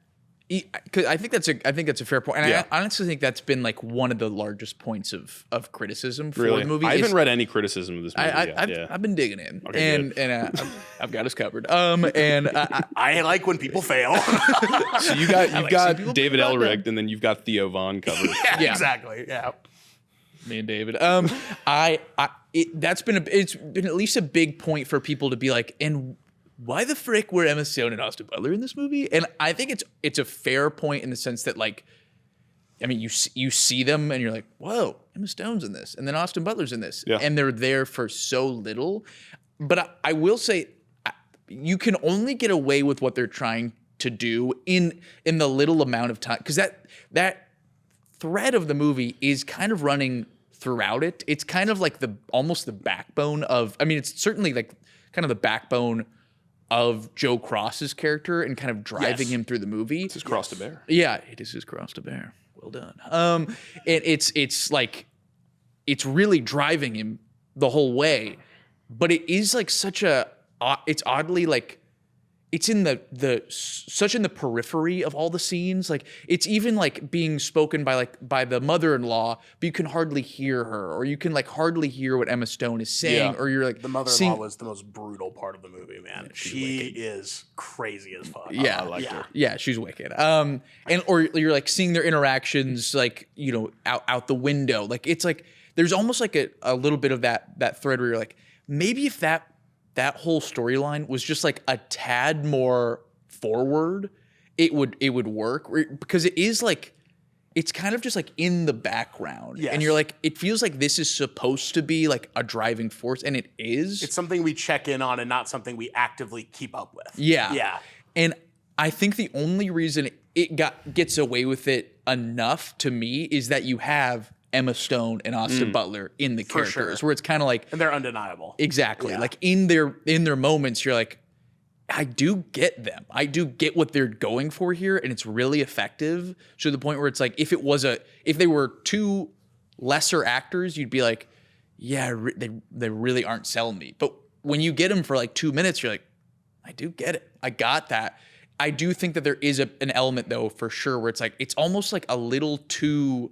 'Cause I think that's a fair point, and Yeah. I honestly think that's been like one of the largest points of criticism for Really? the movie. I is- haven't read any criticism of this movie yet. Yeah. I've been digging in, Okay, and I've got us covered. And I like when people fail. So you've got some people David put it on Elric, and then you've got Theo Von covered. Yeah. Exactly. Yeah. me and David. That's been it's been at least a big point for people to be like, and why the frick were Emma Stone and Austin Butler in this movie? And I think it's a fair point in the sense that, like, I mean, you see them and you're like, whoa, Emma Stone's in this, and then Austin Butler's in this, Yeah. and they're there for so little. But I will say, you can only get away with what they're trying to do in the little amount of time, because that thread of the movie is kind of running throughout it. It's kind of like almost the backbone of. I mean, it's certainly like kind of the backbone of Joe Cross's character and kind of driving Yes. him through the movie. It's his cross to bear. Yeah, it is his cross to bear. Well done. It's like it's really driving him the whole way, but it is like such a. It's oddly like it's in such in the periphery of all the scenes. Like it's even like being spoken by the mother-in-law, but you can hardly hear her, or you can like hardly hear what Emma Stone is saying, Yeah. or you're like The mother-in-law was the most brutal part of the movie, man. She is crazy as fuck. Yeah, I liked her. Yeah, she's wicked. Or you're like seeing their interactions, like, you know, out the window. Like it's like there's almost like a little bit of that thread where you're like, maybe if that whole storyline was just like a tad more forward, it would work, because it is like it's kind of just like in the background, Yes. and you're like, it feels like this is supposed to be like a driving force, and it is. It's something we check in on and not something we actively keep up with. Yeah. Yeah. And I think the only reason it gets away with it enough to me is that you have Emma Stone and Austin Butler in the characters, sure. where it's kind of like And they're undeniable. exactly Yeah. like in their moments, you're like, I do get them. I do get what they're going for here, and it's really effective to the point where it's like if they were two lesser actors, you'd be like, yeah, they really aren't selling me. But when you get them for like 2 minutes, you're like, I do get it. I got that. I do think that there is an element though, for sure, where it's like it's almost like a little too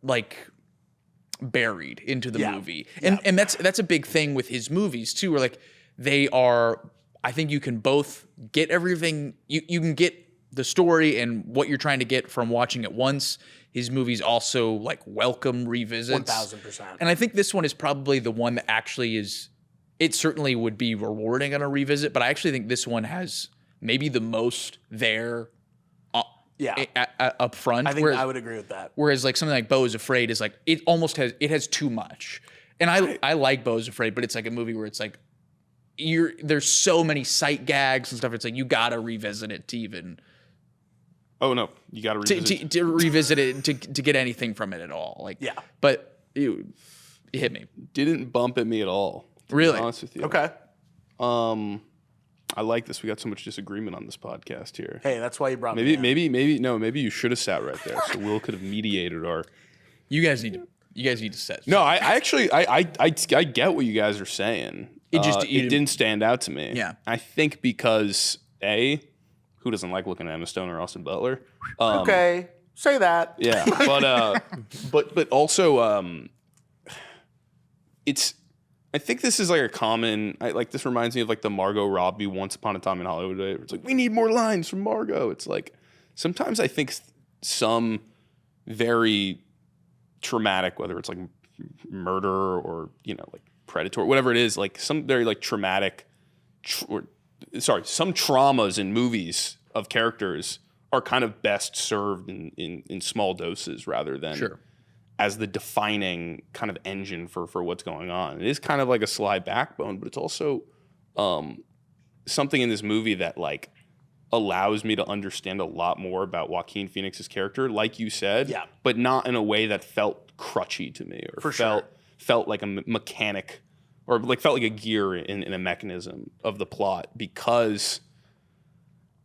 like buried into the movie. And that's a big thing with his movies too, where like they are, I think you can both get everything, you can get the story and what you're trying to get from watching it once. His movies also like welcome revisits. 1000%. And I think this one is probably the one that actually is, it certainly would be rewarding on a revisit, but I actually think this one has maybe the most there Yeah. up front. I think I would agree with that. Whereas like something like Beau is Afraid is like, it almost has too much. And I like Beau is Afraid, but it's like a movie where it's like, there's so many sight gags and stuff. It's like, you gotta revisit it to even. Oh no, you got to revisit. To revisit it to get anything from it at all. Like, Yeah. But it hit me. Didn't bump at me at all. To Really? be honest with you. Okay. I like this. We got so much disagreement on this podcast here. Hey, that's why you brought me. Maybe in. maybe you should have sat right there, so Will could have mediated our. You guys need to set. No, I actually I get what you guys are saying. It just- it didn't stand out to me. Yeah. I think because who doesn't like looking at Emma Stone or Austin Butler? Okay. Say that. Yeah, but also it's. I think this is like a common. Like this reminds me of like the Margot Robbie Once Upon a Time in Hollywood. Where it's like we need more lines from Margot. It's like sometimes I think some very traumatic, whether it's like murder or like Predator, whatever it is, like some very like traumatic, some traumas in movies of characters are kind of best served in small doses rather than as the defining kind of engine for what's going on. It is kind of like a sly backbone, but it's also something in this movie that like allows me to understand a lot more about Joaquin Phoenix's character, like you said, but not in a way that felt crutchy to me or felt like a mechanic or like felt like a gear in a mechanism of the plot, because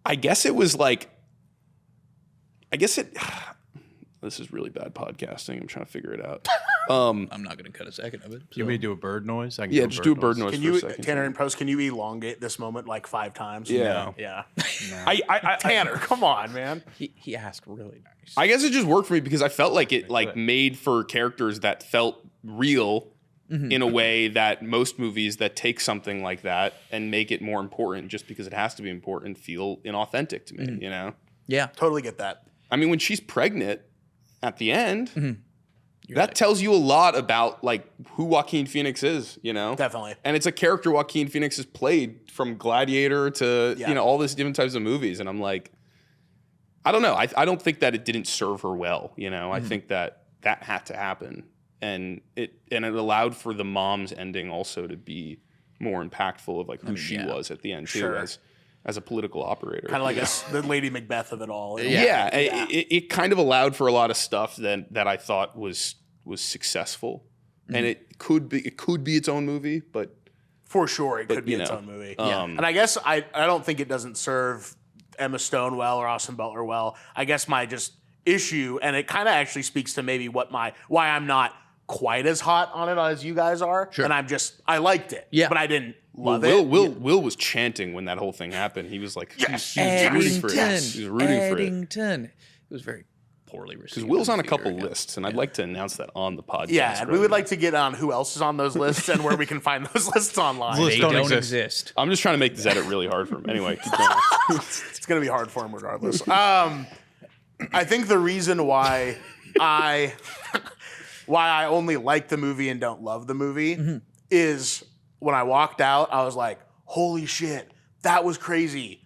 I guess it was like, This is really bad podcasting. I'm trying to figure it out. I'm not going to cut a second of it. You may do a bird noise. I can Yeah, just do a bird noise Can for a you, second. Tanner, in post, can you elongate this moment like 5 times? Yeah. Yeah. I Tanner, come on, man. He asked really nice. I guess it just worked for me because I felt like it made for characters that felt real in a way that most movies that take something like that and make it more important just because it has to be important feel inauthentic to me, you know? Yeah. Totally get that. I mean, when she's pregnant at the end, that right. tells you a lot about like who Joaquin Phoenix is, you know? Definitely. And it's a character Joaquin Phoenix has played from Gladiator to, you know, all these different types of movies. And I'm like, I don't know. I don't think that it didn't serve her well, you know? I think that had to happen. And it allowed for the mom's ending also to be more impactful of like who she was at the end too, as a political operator. Kind of like the Lady Macbeth of it all. Yeah. It kind of allowed for a lot of stuff that I thought was successful, and it could be its own movie, but for sure it could be its own movie. And I guess I don't think it doesn't serve Emma Stone well or Austin Butler well. I guess my just issue, and it kind of actually speaks to maybe why I'm not quite as hot on it as you guys are. Sure. And I liked it. Yeah. But I didn't love Will was chanting when that whole thing happened. He was like, Yes. he was rooting for it. He was rooting for it. Eddington. It was very poorly received. Because Will's in on a the couple theater. lists, and I'd like to announce that on the podcast. Yeah, and we would like to get on who else is on those lists and where we can find those lists online. They don't exist. I'm just trying to make this edit really hard for him. Anyway, keep going. It's going to be hard for him regardless. I think the reason why I only like the movie and don't love the movie is when I walked out, I was like, holy shit, that was crazy.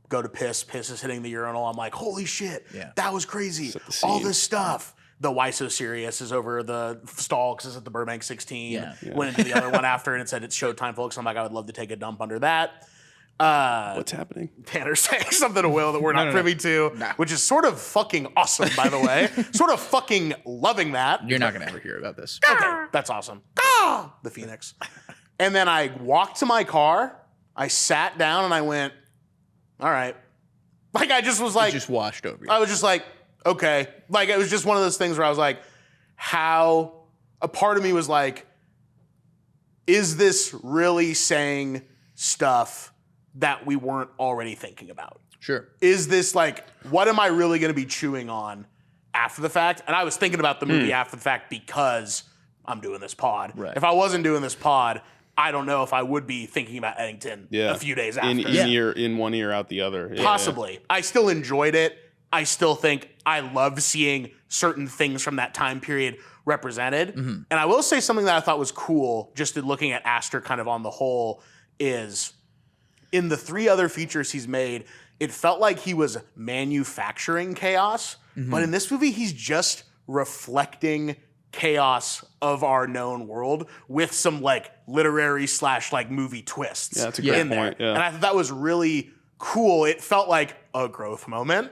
Go to piss is hitting the urinal. I'm like, holy shit, that was crazy. All this stuff. The Why So Serious is over the stall because it's at the Burbank 16. Yeah. Went into the other one after and it said it's showtime, folks. I'm like, I would love to take a dump under that. What's happening? Tanner's saying something to Will that we're not privy to, which is sort of fucking awesome, by the way. Sort of fucking loving that. You're not going to ever hear about this. Okay, that's awesome. The Phoenix. And then I walked to my car, I sat down, and I went, all right. Like, I just was like... It just washed over you. I was just like, okay. Like, it was just one of those things where I was like, how... A part of me was like, is this really saying stuff that we weren't already thinking about? Sure. Is this like, what am I really going to be chewing on after the fact? And I was thinking about the movie after the fact because I'm doing this pod. Right. If I wasn't doing this pod, I don't know if I would be thinking about Eddington a few days after. In one ear, out the other. Yeah, Possibly. I still enjoyed it. I still think I loved seeing certain things from that time period represented. And I will say something that I thought was cool, just in looking at Aster kind of on the whole, is in the 3 other features he's made, it felt like he was manufacturing chaos. But in this movie, he's just reflecting chaos of our known world with some like literary / like movie twists. Yeah, that's a great in there. point. Yeah. And I thought that was really cool. It felt like a growth moment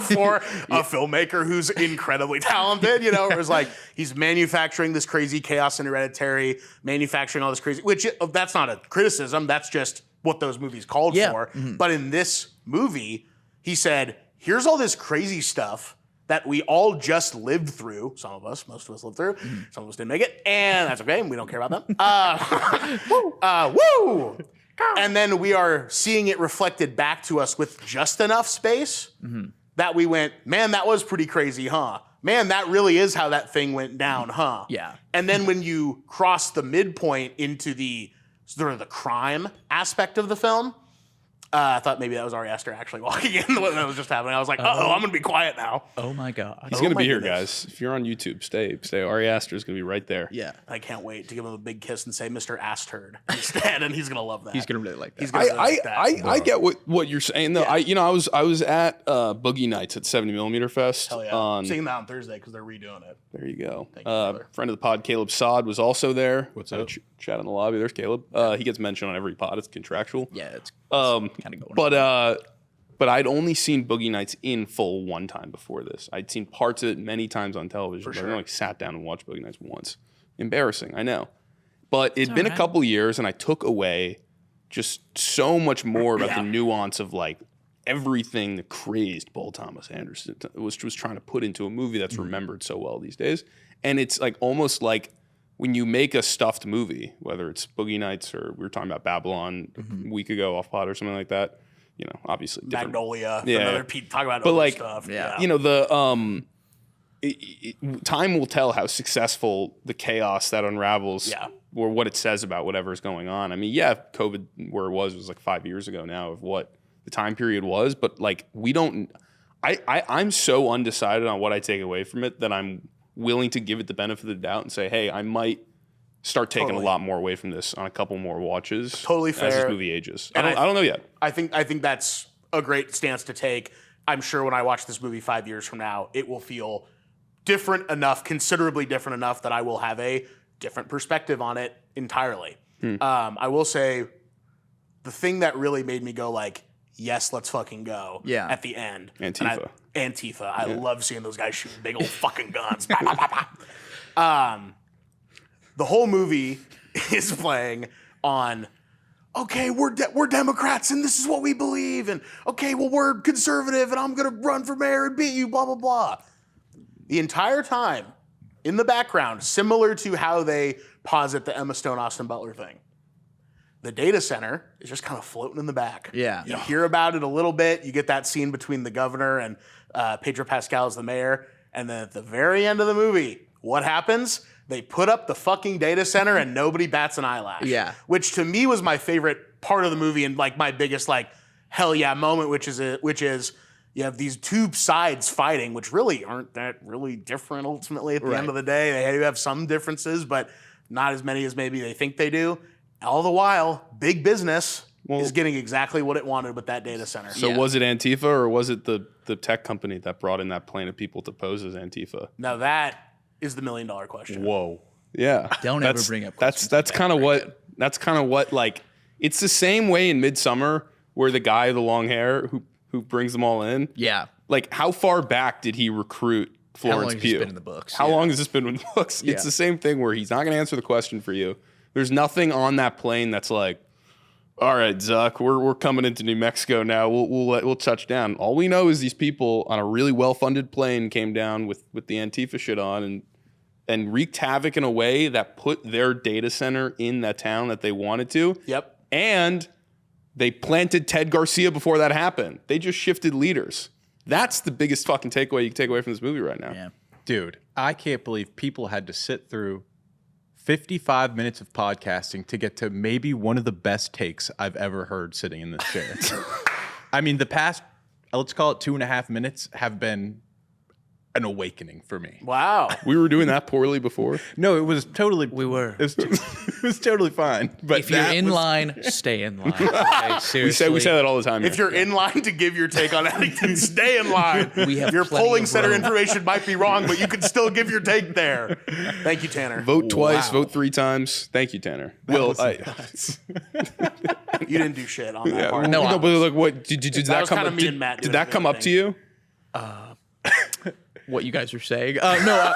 for a filmmaker who's incredibly talented. You know, it was like he's manufacturing this crazy chaos in Hereditary, manufacturing all this crazy, which that's not a criticism. That's just what those movies called for. But in this movie, he said, here's all this crazy stuff that we all just lived through. Some of us, most of us lived through. Some of us didn't make it. And that's okay. We don't care about them. Woo! And then we are seeing it reflected back to us with just enough space that we went, man, that was pretty crazy, huh? Man, that really is how that thing went down, huh? Yeah. And then when you cross the midpoint into the sort of the crime aspect of the film, I thought maybe that was Ari Aster actually walking in when that was just happening. I was like, uh-oh, I'm going to be quiet now. Oh, my God. He's going to my be here, goodness. guys. If you're on YouTube, stay. Ari Aster is going to be right there. Yeah. I can't wait to give him a big kiss and say Mr. Aster instead, and he's going to love that. He's going to really like that. He's gonna really like that. I get what you're saying though. Yeah. I was at Boogie Nights at 70mm Fest. Hell yeah. On, Seeing that on Thursday because they're redoing it. there you go. Thank you, brother. Friend of the pod, Caleb Sod, was also there. What's Had a up? Chat in the lobby. There's Caleb. He gets mentioned on every pod. It's contractual. Yeah, it's kind of going But I'd only seen Boogie Nights in full one time before this. I'd seen parts of it many times on television, but I only sat down and watched Boogie Nights once. Embarrassing, I know. But it'd been a couple years, and I took away just so much more about the nuance of like everything the crazed Paul Thomas Anderson was trying to put into a movie that's remembered so well these days. And it's like almost like when you make a stuffed movie, whether it's Boogie Nights or we were talking about Babylon a week ago, Off Pod or something like that, you know, obviously different. Magnolia, Yeah. another Pete talk about But other like, stuff. you know, the time will tell how successful the chaos that unravels or what it says about whatever's going on. I mean, yeah, COVID where it was like 5 years ago now of what the time period was, but like I'm so undecided on what I take away from it that I'm willing to give it the benefit of the doubt and say, hey, I might start taking a lot more away from this on a couple more watches. Totally fair. As this movie ages. I don't know yet. I think that's a great stance to take. I'm sure when I watch this movie 5 years from now, it will feel different enough, considerably different enough that I will have a different perspective on it entirely. I will say the thing that really made me go like, yes, let's fucking go at the end. Antifa. Antifa. I love seeing those guys shooting big old fucking guns. The whole movie is playing on, okay, we're Democrats and this is what we believe. And okay, well, we're conservative and I'm going to run for mayor and beat you, blah, blah, blah. The entire time, in the background, similar to how they posit the Emma Stone, Austin Butler thing, the data center is just kind of floating in the back. Yeah. You hear about it a little bit. You get that scene between the governor and Pedro Pascal as the mayor. And then at the very end of the movie, what happens? They put up the fucking data center and nobody bats an eyelash. Yeah. Which to me was my favorite part of the movie and like my biggest like hell yeah moment, which is you have these two sides fighting, which really aren't that really different ultimately at the end of the day. They do have some differences, but not as many as maybe they think they do. All the while, big business is getting exactly what it wanted with that data center. So was it Antifa or was it the tech company that brought in that plane of people to pose as Antifa? Now that is the $1 million question. Whoa. Yeah. Don't ever bring up questions. That's kind of what like it's the same way in Midsummer where the guy with the long hair who brings them all in. Yeah. Like how far back did he recruit Florence How long has Pugh? this been in the books? How long has this been in the books? Yeah. It's the same thing where he's not going to answer the question for you. There's nothing on that plane that's like, all right, Zuck, we're coming into New Mexico now. We'll touch down. All we know is these people on a really well-funded plane came down with the Antifa shit on and wreaked havoc in a way that put their data center in that town that they wanted to. Yep. And they planted Ted Garcia before that happened. They just shifted leaders. That's the biggest fucking takeaway you can take away from this movie right now. Yeah. Dude, I can't believe people had to sit through 55 minutes of podcasting to get to maybe one of the best takes I've ever heard sitting in this chair. I mean, the past, let's call it 2.5 minutes, have been an awakening for me. Wow. We were doing that poorly before. No, it was totally. We were. It was totally fine. But If you're in line, stay in line. Okay, seriously. We say that all the time. If here. you're in line to give your take on Eddington, stay in line. We have Your plenty polling of center room. information might be wrong, but you can still give your take there. Thank you, Tanner. Vote twice, vote 3 times. Thank you, Tanner. You didn't do shit on that part. No, but like, what did that was come? kinda me and Matt Did doing that the come other up to you? What you guys are saying. No,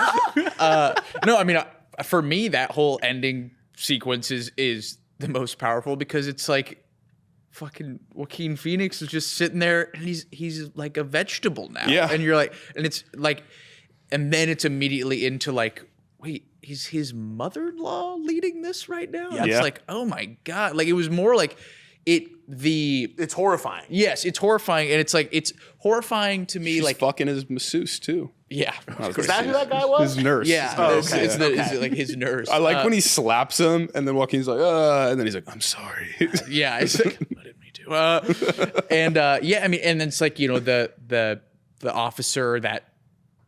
I mean, for me, that whole ending sequence is the most powerful because it's like fucking Joaquin Phoenix is just sitting there and he's like a vegetable now. Yeah. And you're like, and it's like, and then it's immediately into like, wait, is his mother-in-law leading this right now? Yeah. It's Yeah. like, oh my God. Like it was more like It's horrifying. yes, it's horrifying. And it's like, it's horrifying to me. She's like, fucking his masseuse too. yeah. Is that who that guy was? His nurse. Yeah, Oh, it's, okay. it's, it's like his nurse. I like when he slaps him and then Joaquin's like, and then he's like, I'm sorry. yeah, it's like, what did we do? Yeah, I mean, and then it's like the officer that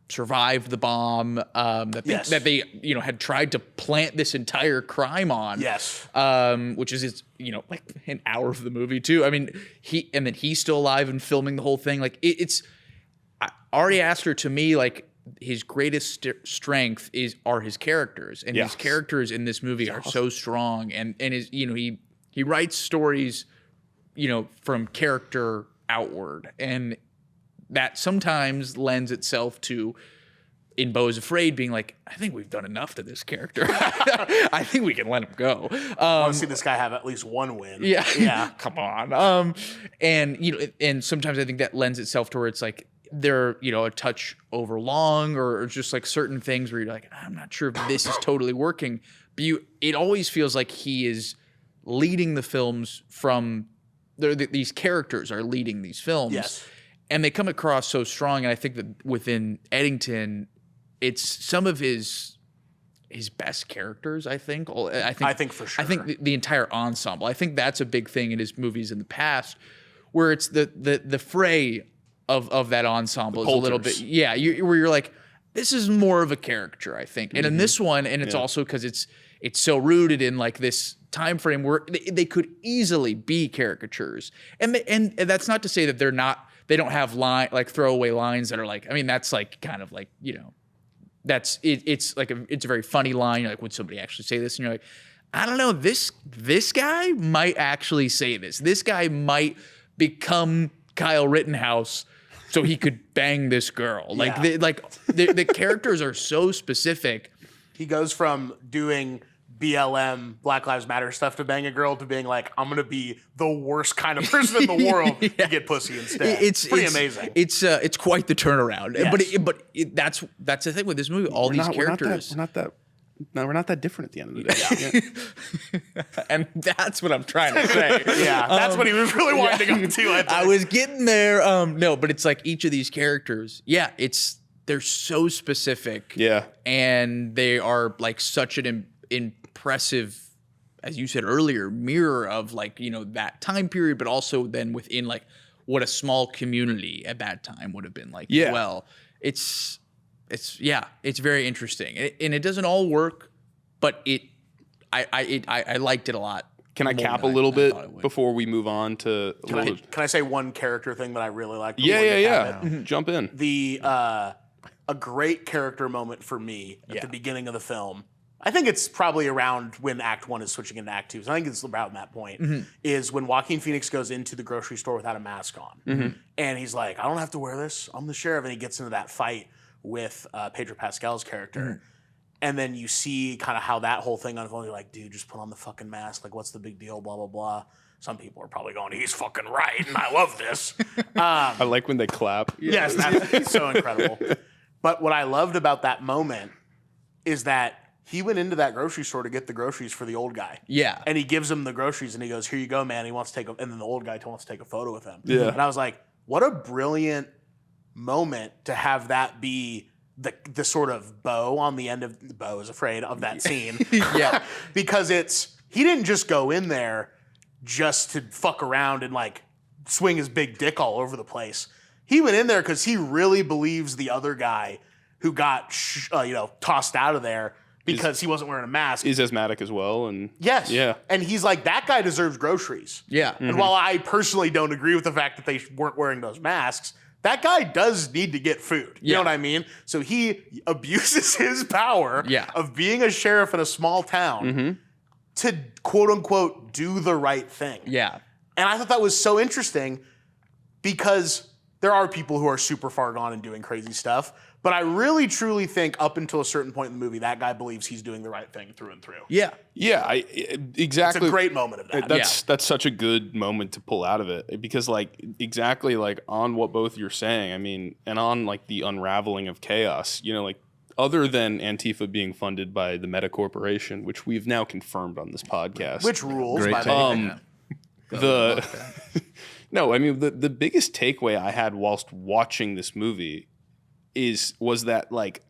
survived the bomb that they had tried to plant this entire crime on. Yes. Which is like an hour of the movie too. I mean, he's still alive and filming the whole thing. Like it's Ari Aster to me, like his greatest strength are his characters, and his characters in this movie are so strong, and his he writes stories from character outward, and that sometimes lends itself to in Beau is Afraid being like, I think we've done enough to this character. I think we can let him go. I want to see this guy have at least one win. Yeah. Come on. And sometimes I think that lends itself to where it's like they're, a touch over long or just like certain things where you're like, I'm not sure if this is totally working. But it always feels like he is leading the films from these characters are leading these films. Yes. And they come across so strong. And I think that within Eddington, it's some of his best characters, I think. I think for sure. I think the entire ensemble. I think that's a big thing in his movies in the past, where it's the fray of that ensemble is a little bit. Yeah, where you're like, this is more of a character, I think. And in this one, and it's also because it's so rooted in like this time frame where they could easily be caricatures. And that's not to say that they don't have throwaway lines that are like, I mean, that's like kind of like, that's it's like it's a very funny line. You're like, would somebody actually say this? And you're like, I don't know. This guy might actually say this. This guy might become Kyle Rittenhouse so he could bang this girl. Like the characters are so specific. He goes from doing BLM, Black Lives Matter stuff to bang a girl to being like, I'm gonna be the worst kind of person in the world to get pussy instead. It's pretty amazing. It's quite the turnaround. Yes. But that's the thing with this movie. These characters. We're not that different at the end of the day. Yeah. And that's what I'm trying to say. That's what he was really wanting to go to. I was getting there. No, but it's like each of these characters. Yeah, they're so specific. Yeah, and they are like such an impressive, as you said earlier, mirror of like that time period, but also then within like what a small community at that time would have been like. Yeah. As well, it's very interesting, and it doesn't all work, but I liked it a lot. Can I cap a little bit before we move on to? Can I say one character thing that I really liked? Yeah. Jump in. A great character moment for me at the beginning of the film. I think it's probably around when Act 1 is switching into Act 2. So I think it's around that point, is when Joaquin Phoenix goes into the grocery store without a mask on. And he's like, I don't have to wear this. I'm the sheriff. And he gets into that fight with Pedro Pascal's character. And then you see kind of how that whole thing unfolds. You're like, dude, just put on the fucking mask. Like, what's the big deal? Blah, blah, blah. Some people are probably going, he's fucking right. And I love this. I like when they clap. Yes, that's so incredible. But what I loved about that moment is that he went into that grocery store to get the groceries for the old guy. Yeah. And he gives him the groceries and he goes, here you go, man. He wants to take and then the old guy wants to take a photo with him. Yeah. And I was like, what a brilliant moment to have that be the sort of bow on the end of the Beau is Afraid of that scene. Yeah. Because he didn't just go in there just to fuck around and like swing his big dick all over the place. He went in there because he really believes the other guy who got tossed out of there because he wasn't wearing a mask. He's asthmatic as well. And yes. Yeah. And he's like, that guy deserves groceries. Yeah. And while I personally don't agree with the fact that they weren't wearing those masks, that guy does need to get food. You know what I mean? So he abuses his power of being a sheriff in a small town to quote unquote do the right thing. Yeah. And I thought that was so interesting because there are people who are super far gone and doing crazy stuff. But I really, truly think up until a certain point in the movie, that guy believes he's doing the right thing through and through. Yeah. Yeah, exactly. It's a great moment of that. That's such a good moment to pull out of it because, like, exactly like on what both you're saying, I mean, and on like the unraveling of chaos, like other than Antifa being funded by the Meta Corporation, which we've now confirmed on this podcast. Which rules, Great by the way. No, I mean, the biggest takeaway I had whilst watching this movie was that, like,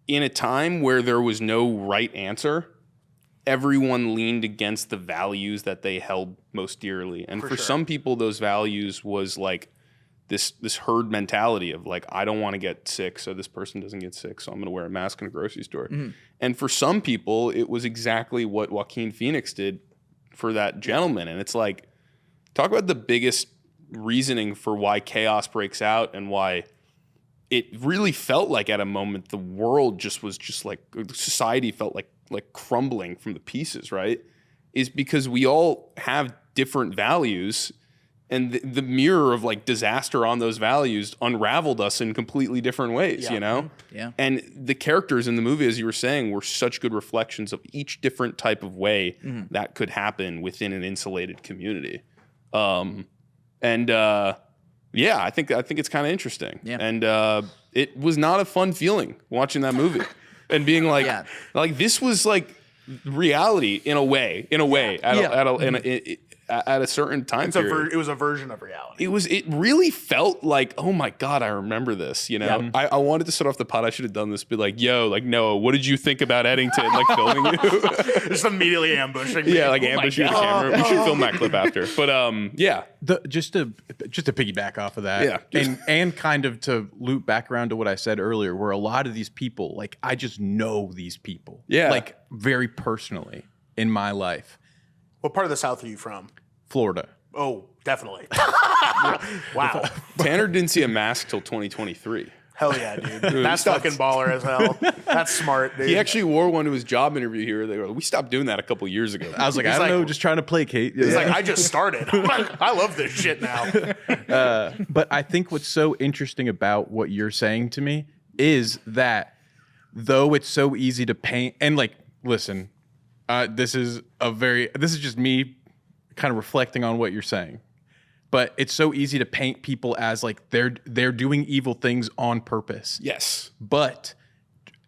in a time where there was no right answer, everyone leaned against the values that they held most dearly. And for some people, those values was like this herd mentality of like, I don't want to get sick, so this person doesn't get sick, so I'm going to wear a mask in a grocery store. And for some people, it was exactly what Joaquin Phoenix did for that gentleman. And it's like, talk about the biggest reasoning for why chaos breaks out and why it really felt like at a moment the world was like society felt like crumbling from the pieces, right? Is because we all have different values and the mirror of like disaster on those values unraveled us in completely different ways, you know? Yeah. And the characters in the movie, as you were saying, were such good reflections of each different type of way that could happen within an insulated community. Yeah, I think it's kind of interesting. Yeah. And it was not a fun feeling watching that movie and being like, like this was like reality in a way, at a certain time period. It was a version of reality. It really felt like, oh my God, I remember this, you know? I wanted to start off the pod. I should have done this, be like, yo, like, Noah, what did you think about Eddington, like filming you? Just immediately ambushing me. Yeah, like ambushing the camera. We should film that clip after. But yeah. Just to piggyback off of that, and kind of to loop back around to what I said earlier, where a lot of these people, like I just know these people, like very personally in my life. What part of the South are you from? Florida. Oh, definitely. Wow. Tanner didn't see a mask till 2023. Hell yeah, dude. That's fucking baller as hell. That's smart, dude. He actually wore one to his job interview here. They were like, we stopped doing that a couple years ago. I was like, I don't know, just trying to placate. He's like, I just started. I love this shit now. But I think what's so interesting about what you're saying to me is that though it's so easy to paint, and like, listen, this is just me kind of reflecting on what you're saying. But it's so easy to paint people as like they're doing evil things on purpose. Yes. But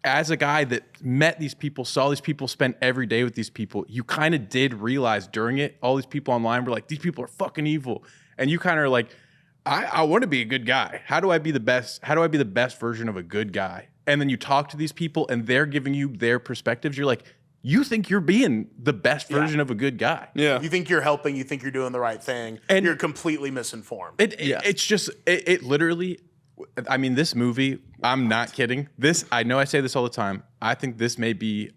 as a guy that met these people, saw these people, spent every day with these people, you kind of did realize during it, all these people online were like, these people are fucking evil. And you kind of are like, I want to be a good guy. How do I be the best? How do I be the best version of a good guy? And then you talk to these people and they're giving you their perspectives. You're like, you think you're being the best version of a good guy. Yeah. You think you're helping, you think you're doing the right thing, and you're completely misinformed. It's just, it literally, I mean, this movie, I'm not kidding. I know I say this all the time. I think this may be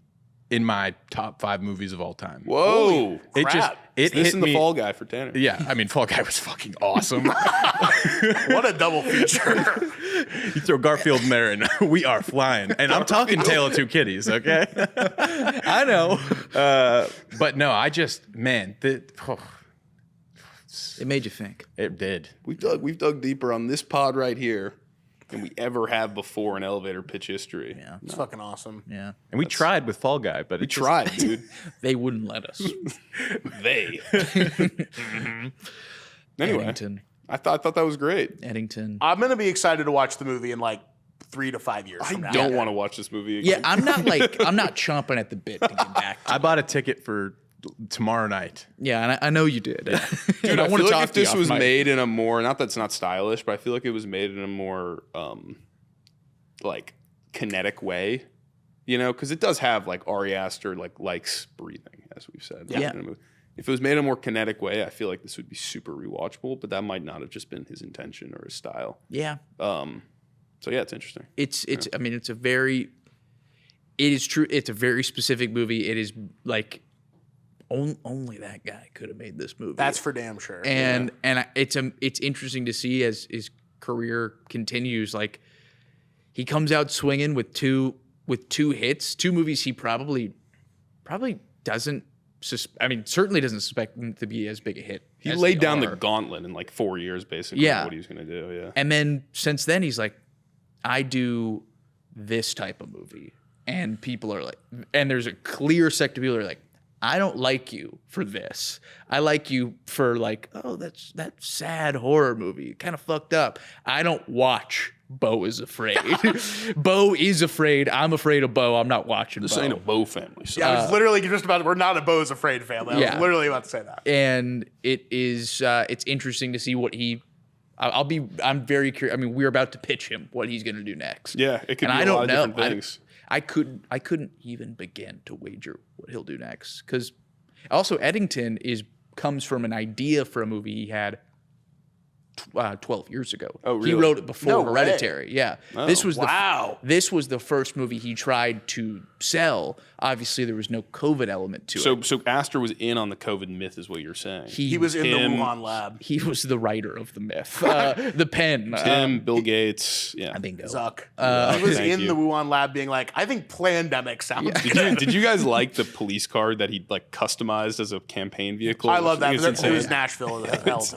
in my top 5 movies of all time. Whoa. It this hit and the me. Fall Guy for Tanner. Yeah, I mean, Fall Guy was fucking awesome. What a double feature. You throw Garfield in there and we are flying. And I'm talking Tale of Two Kitties, okay? I know. But no, I just, man, It made you think. it did. We've dug deeper on this pod right here than we ever have before in elevator pitch history. Yeah. It's fucking awesome. Yeah. And we tried with Fall Guy, but We tried, dude. They wouldn't let us. They. Anyway, Eddington. I thought that was great. Eddington. I'm going to be excited to watch the movie in like 3 to 5 years from now. I don't want to watch this movie again. Yeah, I'm not chomping at the bit to get back. I bought a ticket for tomorrow night. Yeah, and I know you did. Dude, I wanna feel talk like if to you this off was mic. made in a more, not that's not stylish, but I feel like it was made in a more like kinetic way, you know, because it does have like Ari Aster likes breathing, as we've said. Yeah. in a movie. If it was made in a more kinetic way, I feel like this would be super rewatchable, but that might not have just been his intention or his style. Yeah. So yeah, it's interesting. I mean, it is true. It's a very specific movie. It is like only that guy could have made this movie. That's for damn sure. And it's interesting to see as his career continues. Like he comes out swinging with two hits, 2 movies he probably doesn't. Certainly doesn't suspect them to be as big a hit. He as laid they down are. the gauntlet in like 4 years, basically. Yeah. What he was going to do. Yeah. And then since then, he's like, I do this type of movie. And people are like, and there's a clear sect of people who are like, I don't like you for this. I like you for like, oh, that's that sad horror movie. Kind of fucked up. I don't watch Beau is Afraid. Beau is afraid. I'm afraid of Beau. I'm not watching This Beau. ain't a Bow family. So. I was literally just about, we're not a Beau is Afraid family. I was literally about to say that. And it is, it's interesting to see what I'm very curious. I mean, we're about to pitch him what he's going to do next. Yeah, it could And be I a don't lot of know. different things. I couldn't even begin to wager what he'll do next. Because also Eddington comes from an idea for a movie he had 12 years ago. Oh, really? He wrote it before No way. Hereditary. Yeah. This was wow. this was the first movie he tried to sell. Obviously, there was no COVID element to it. So Aster was in on the COVID myth, is what you're saying. He was in the Tim- Wuhan lab. He was the writer of the myth, the pen. Tim, Bill Gates, yeah. Bingo. Zuck. He was Thank in you. the Wuhan lab being like, I think Plandemic sounds good. Did you guys like the police card that he like customized as a campaign vehicle? I love that. It's It insane. was Nashville.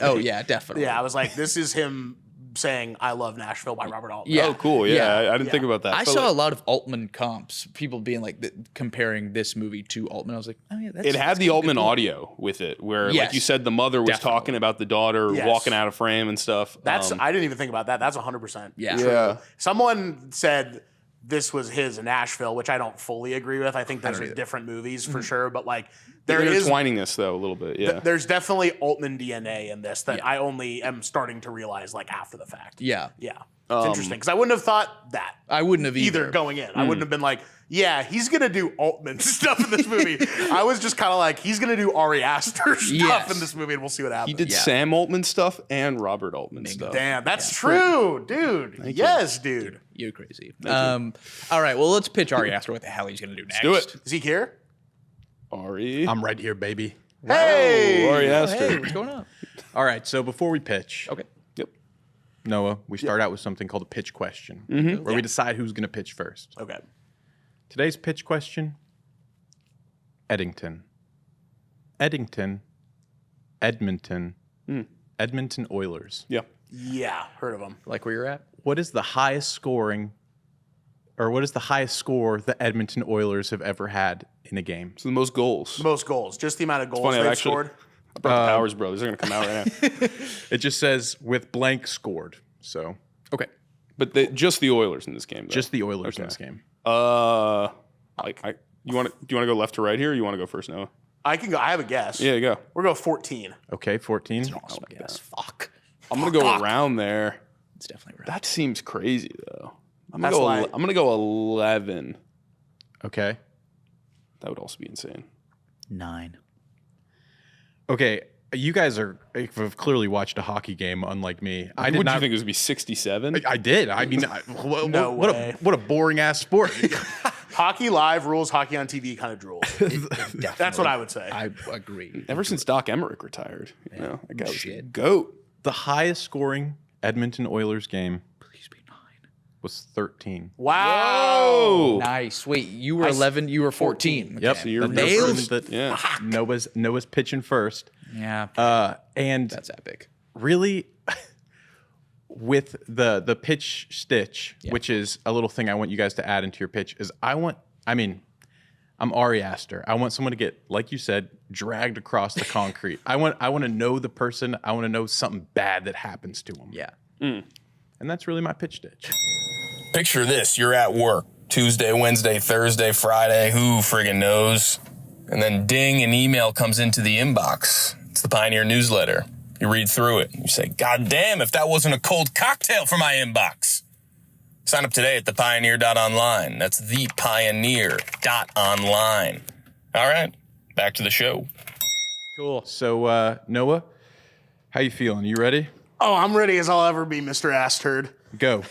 Oh yeah, definitely. Yeah, I was like, this is him saying "I love Nashville" by Robert Altman. Yeah. Oh, cool. Yeah, Yeah. I didn't think about that. I But, saw like, a lot of Altman comps, people being like comparing this movie to Altman. I was like, oh yeah, that's it had the Altman audio with it, where, like Yes. you said, the mother was Definitely. talking about the daughter Yes. walking out of frame and stuff. That's I didn't even think about that. That's 100%. Yeah. yeah. Someone said this was his Nashville, which I don't fully agree with. I think those are either. different movies Mm-hmm. for sure. But like They're there is intertwining this though a little bit. Yeah. there's definitely Altman DNA in this that Yeah. I only am starting to realize like after the fact. Yeah, Yeah. It's interesting because I wouldn't have thought that I wouldn't have either going in. I wouldn't have been like, yeah, he's gonna do Altman stuff in this movie. I was just kind of like, he's gonna do Ari Aster stuff Yes. in this movie, and we'll see what happens. He did Yeah. Sam Altman stuff and Robert Altman stuff. Damn, that's true, dude. Yes, dude. You're crazy. All right, well, let's pitch Ari Aster what the hell he's going to do next. Do it. Is he here? Ari. I'm right here, baby. Hey, Ari Aster. Hey, what's going on? All right, so before we pitch, Okay. Yep. Noah, we start out with something called a pitch question, where we decide who's going to pitch first. Okay. Today's pitch question: Eddington, Eddington, Edmonton, Edmonton Oilers. Yeah. Yeah, heard of him. Like where you're at? What is the highest scoring, or what is the highest score the Edmonton Oilers have ever had in a game? So the most goals. Most goals, just the amount of goals funny, I've they've actually- scored. I brought the Powers Brothers. They're gonna come out right now. It just says with blank scored. So Okay. But just the Oilers in this game. Though. just the Oilers in this game. You want to? Do you want to go left to right here, or you want to go first, Noah? I can go. I have a guess. Yeah, go. We'll go 14. Okay, 14. Awesome guess. Fuck. I'm gonna go around there. It's definitely right. That seems crazy though. I'm That's gonna why- go. I'm gonna go 11. Okay. That would also be insane. 9. Okay, you guys have clearly watched a hockey game, unlike me. I did What do not you think it was? Be 67? I did. I mean, what, No what way. a boring ass sport. Hockey live rules. Hockey on TV kind of drools. That's what I would say. I agree. Ever since Doc Emmerich retired, you know, that guy was a Shit. goat. The highest scoring Edmonton Oilers game Please be 9. was 13. Wow. Nice. Wait, you were 11. You were 14. Yep. Okay. you're That nailed. means that Yeah. Noah's pitching first. Yeah. And That's epic. really, with the pitch stitch, which is a little thing I want you guys to add into your pitch, is I'm Ari Aster. I want someone to get, like you said, dragged across the concrete. I want to know the person. I want to know something bad that happens to them. Yeah. And that's really my pitch stitch. Picture this, you're at work, Tuesday, Wednesday, Thursday, Friday, who friggin' knows? And then ding, an email comes into the inbox. It's the Pioneer newsletter. You read through it. You say, God damn, if that wasn't a cold cocktail for my inbox. Sign up today at thepioneer.online. That's thepioneer.online. All right, back to the show. Cool. So, Noah, how you feeling? You ready? Oh, I'm ready as I'll ever be, Mr. Asterd. Go.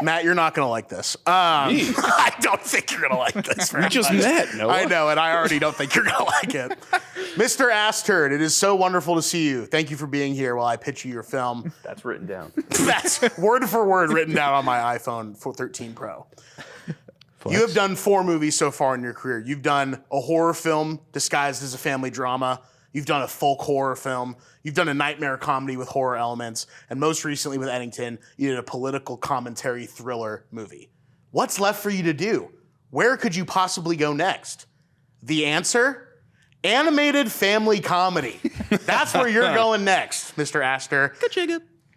Matt, you're not going to like this. I don't think you're going to like this. We just met, Noah. I know, and I already don't think you're going to like it. Mr. Asterd, it is so wonderful to see you. Thank you for being here while I pitch you your film. That's written down. That's word for word written down on my iPhone 13 Pro. You have done 4 movies so far in your career. You've done a horror film disguised as a family drama. You've done a folk horror film. You've done a nightmare comedy with horror elements. And most recently with Eddington, you did a political commentary thriller movie. What's left for you to do? Where could you possibly go next? The answer? Animated family comedy. That's where you're going next, Mr. Aster.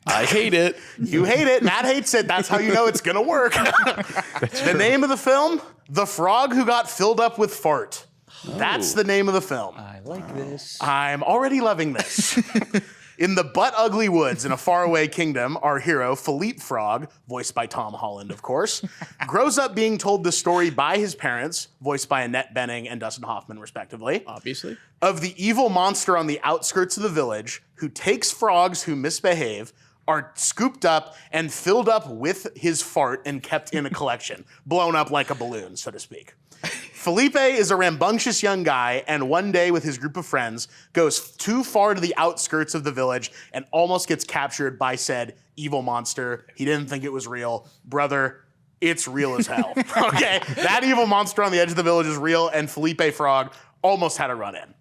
I hate it. You hate it. Matt hates it. That's how you know it's going to work. The name of the film? The Frog Who Got Filled Up with Fart. That's the name of the film. I like this. I'm already loving this. In the butt-ugly woods in a faraway kingdom, our hero, Philippe Frog, voiced by Tom Holland, of course, grows up being told the story by his parents, voiced by Annette Bening and Dustin Hoffman, respectively, Obviously. of the evil monster on the outskirts of the village who takes frogs who misbehave, are scooped up and filled up with his fart and kept in a collection, blown up like a balloon, so to speak. Felipe is a rambunctious young guy, and one day with his group of friends goes too far to the outskirts of the village and almost gets captured by said evil monster. He didn't think it was real. Brother, it's real as hell. Okay, that evil monster on the edge of the village is real, and Felipe Frog almost had a run-in.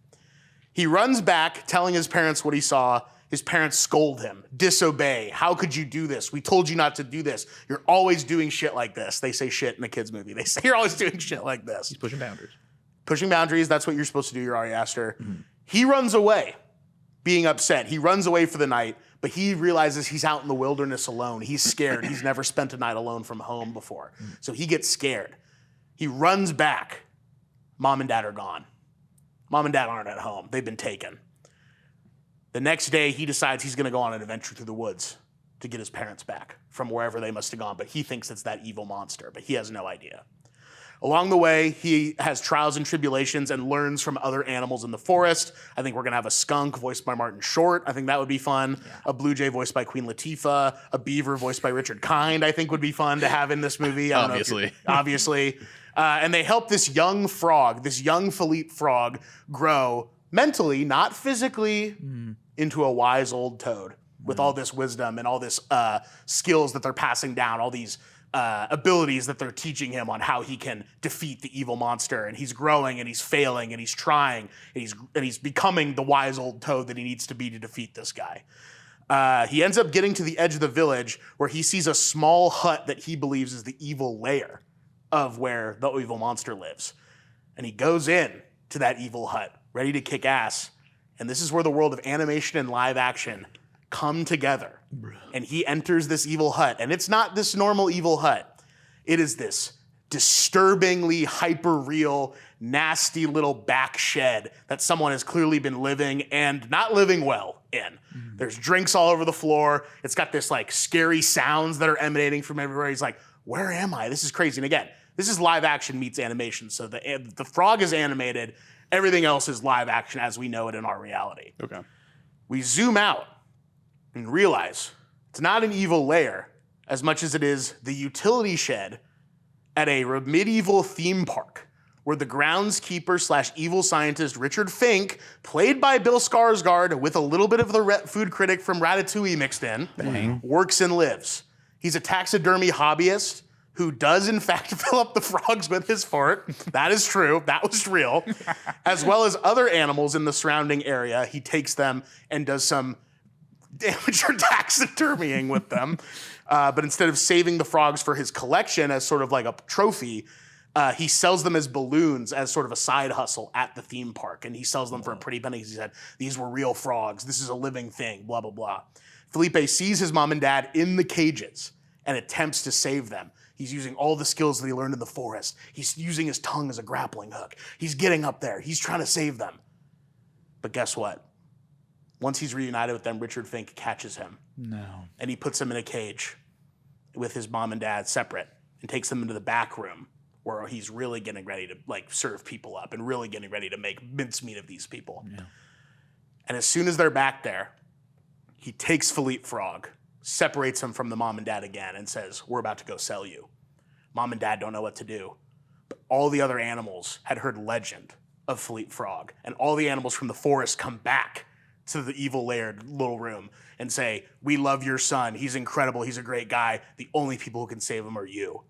He runs back, telling his parents what he saw. His parents scold him, disobey. How could you do this? We told you not to do this. You're always doing shit like this. They say shit in a kid's movie. They say you're always doing shit like this. He's pushing boundaries. Pushing boundaries, that's what you're supposed to do, you're Ari Aster. He runs away, being upset. He runs away for the night, but he realizes he's out in the wilderness alone. He's scared. He's never spent a night alone from home before. So he gets scared. He runs back. Mom and dad are gone. Mom and dad aren't at home. They've been taken. The next day, he decides he's going to go on an adventure through the woods to get his parents back from wherever they must have gone, but he thinks it's that evil monster, but he has no idea. Along the way, he has trials and tribulations and learns from other animals in the forest. I think we're going to have a skunk voiced by Martin Short. I think that would be fun. Yeah. A blue jay voiced by Queen Latifah. A beaver voiced by Richard Kind, I think would be fun to have in this movie. Obviously. And they help this young frog, this young Philippe Frog, grow mentally, not physically, into a wise old toad with all this wisdom and all this skills that they're passing down, all these abilities that they're teaching him on how he can defeat the evil monster. And he's growing and he's failing and he's trying and he's becoming the wise old toad that he needs to be to defeat this guy. He ends up getting to the edge of the village where he sees a small hut that he believes is the evil lair of where the evil monster lives. And he goes in to that evil hut, ready to kick ass. And this is where the world of animation and live action come together. And he enters this evil hut. And it's not this normal evil hut. It is this disturbingly hyper-real, nasty little back shed that someone has clearly been living and not living well in. There's drinks all over the floor. It's got this like scary sounds that are emanating from everywhere. He's like, where am I? This is crazy. And again, this is live action meets animation. So the frog is animated. Everything else is live action as we know it in our reality. Okay. We zoom out and realize it's not an evil lair as much as it is the utility shed at a medieval theme park where the groundskeeper / evil scientist Richard Fink, played by Bill Skarsgård with a little bit of the food critic from Ratatouille mixed in, works and lives. He's a taxidermy hobbyist who does in fact fill up the frogs with his fart. That is true. That was real. As well as other animals in the surrounding area. He takes them and does some amateur taxidermying with them. But instead of saving the frogs for his collection as sort of like a trophy, he sells them as balloons as sort of a side hustle at the theme park. And he sells them for a pretty penny. He said, these were real frogs. This is a living thing, blah, blah, blah. Felipe sees his mom and dad in the cages and attempts to save them. He's using all the skills that he learned in the forest. He's using his tongue as a grappling hook. He's getting up there. He's trying to save them. But guess what? Once he's reunited with them, Richard Fink catches him. No. And he puts him in a cage with his mom and dad separate and takes them into the back room where he's really getting ready to like serve people up and really getting ready to make mincemeat of these people. Yeah. And as soon as they're back there, he takes Philippe Frog, separates him from the mom and dad again and says, we're about to go sell you. Mom and dad don't know what to do. But all the other animals had heard legend of Philippe Frog. And all the animals from the forest come back to the evil layered little room and say, we love your son. He's incredible. He's a great guy. The only people who can save him are you.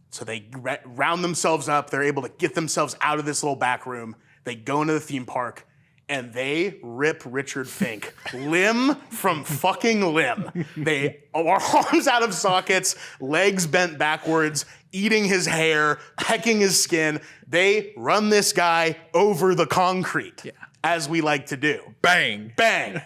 So they round themselves up. They're able to get themselves out of this little back room. They go into the theme park and they rip Richard Fink limb from fucking limb. They are arms out of sockets, legs bent backwards, eating his hair, pecking his skin. They run this guy over the concrete, as we like to do. Bang. Bang.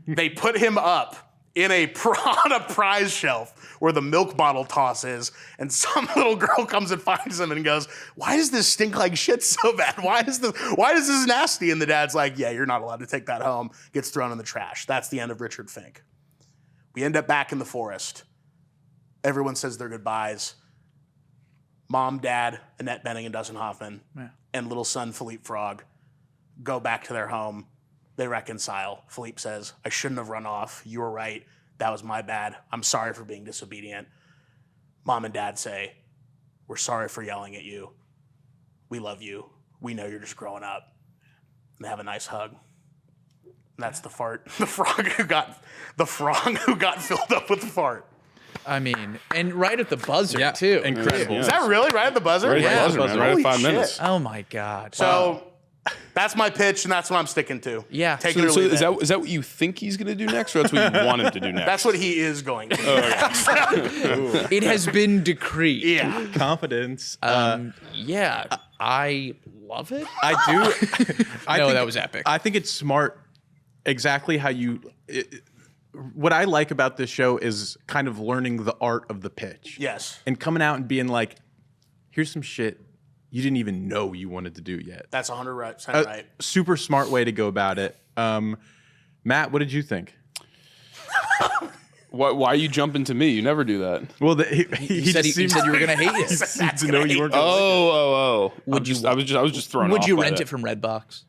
They put him up on a prize shelf where the milk bottle toss is, and some little girl comes and finds him and goes, "Why does this stink like shit so bad? Why is this nasty?" And the dad's like, "Yeah, you're not allowed to take that home." Gets thrown in the trash. That's the end of Richard Fink. We end up back in the forest. Everyone says their goodbyes. Mom, Dad, Annette Bening and Dustin Hoffman, and little son Philippe Frog go back to their home. They reconcile. Philippe says, "I shouldn't have run off. You were right. That was my bad. I'm sorry for being disobedient." Mom and Dad say, "We're sorry for yelling at you. We love you. We know you're just growing up." And they have a nice hug. And that's the fart. The frog who got filled up with the fart. I mean, and right at the buzzer too. Incredible. Is that really right at the buzzer? Right at the buzzer, man. Right at 5 minutes. Oh my God. So that's my pitch, and that's what I'm sticking to. Yeah. Take it or So leave is it. that what you think he's going to do next, or that's what you want him to do next? That's what he is going to do. It has been decreed. Yeah. Confidence. Yeah, I love it. I do. That was epic. I think it's smart. Exactly how you. What I like about this show is kind of learning the art of the pitch. Yes. And coming out and being like, "Here's some shit you didn't even know you wanted to do yet." That's 100% right. Super smart way to go about it. Matt, what did you think? Why are you jumping to me? You never do that. Well, He said you were going to hate it. seemed to know you weren't. Oh. Would you? I was just thrown Would off you by rent that. it from Redbox?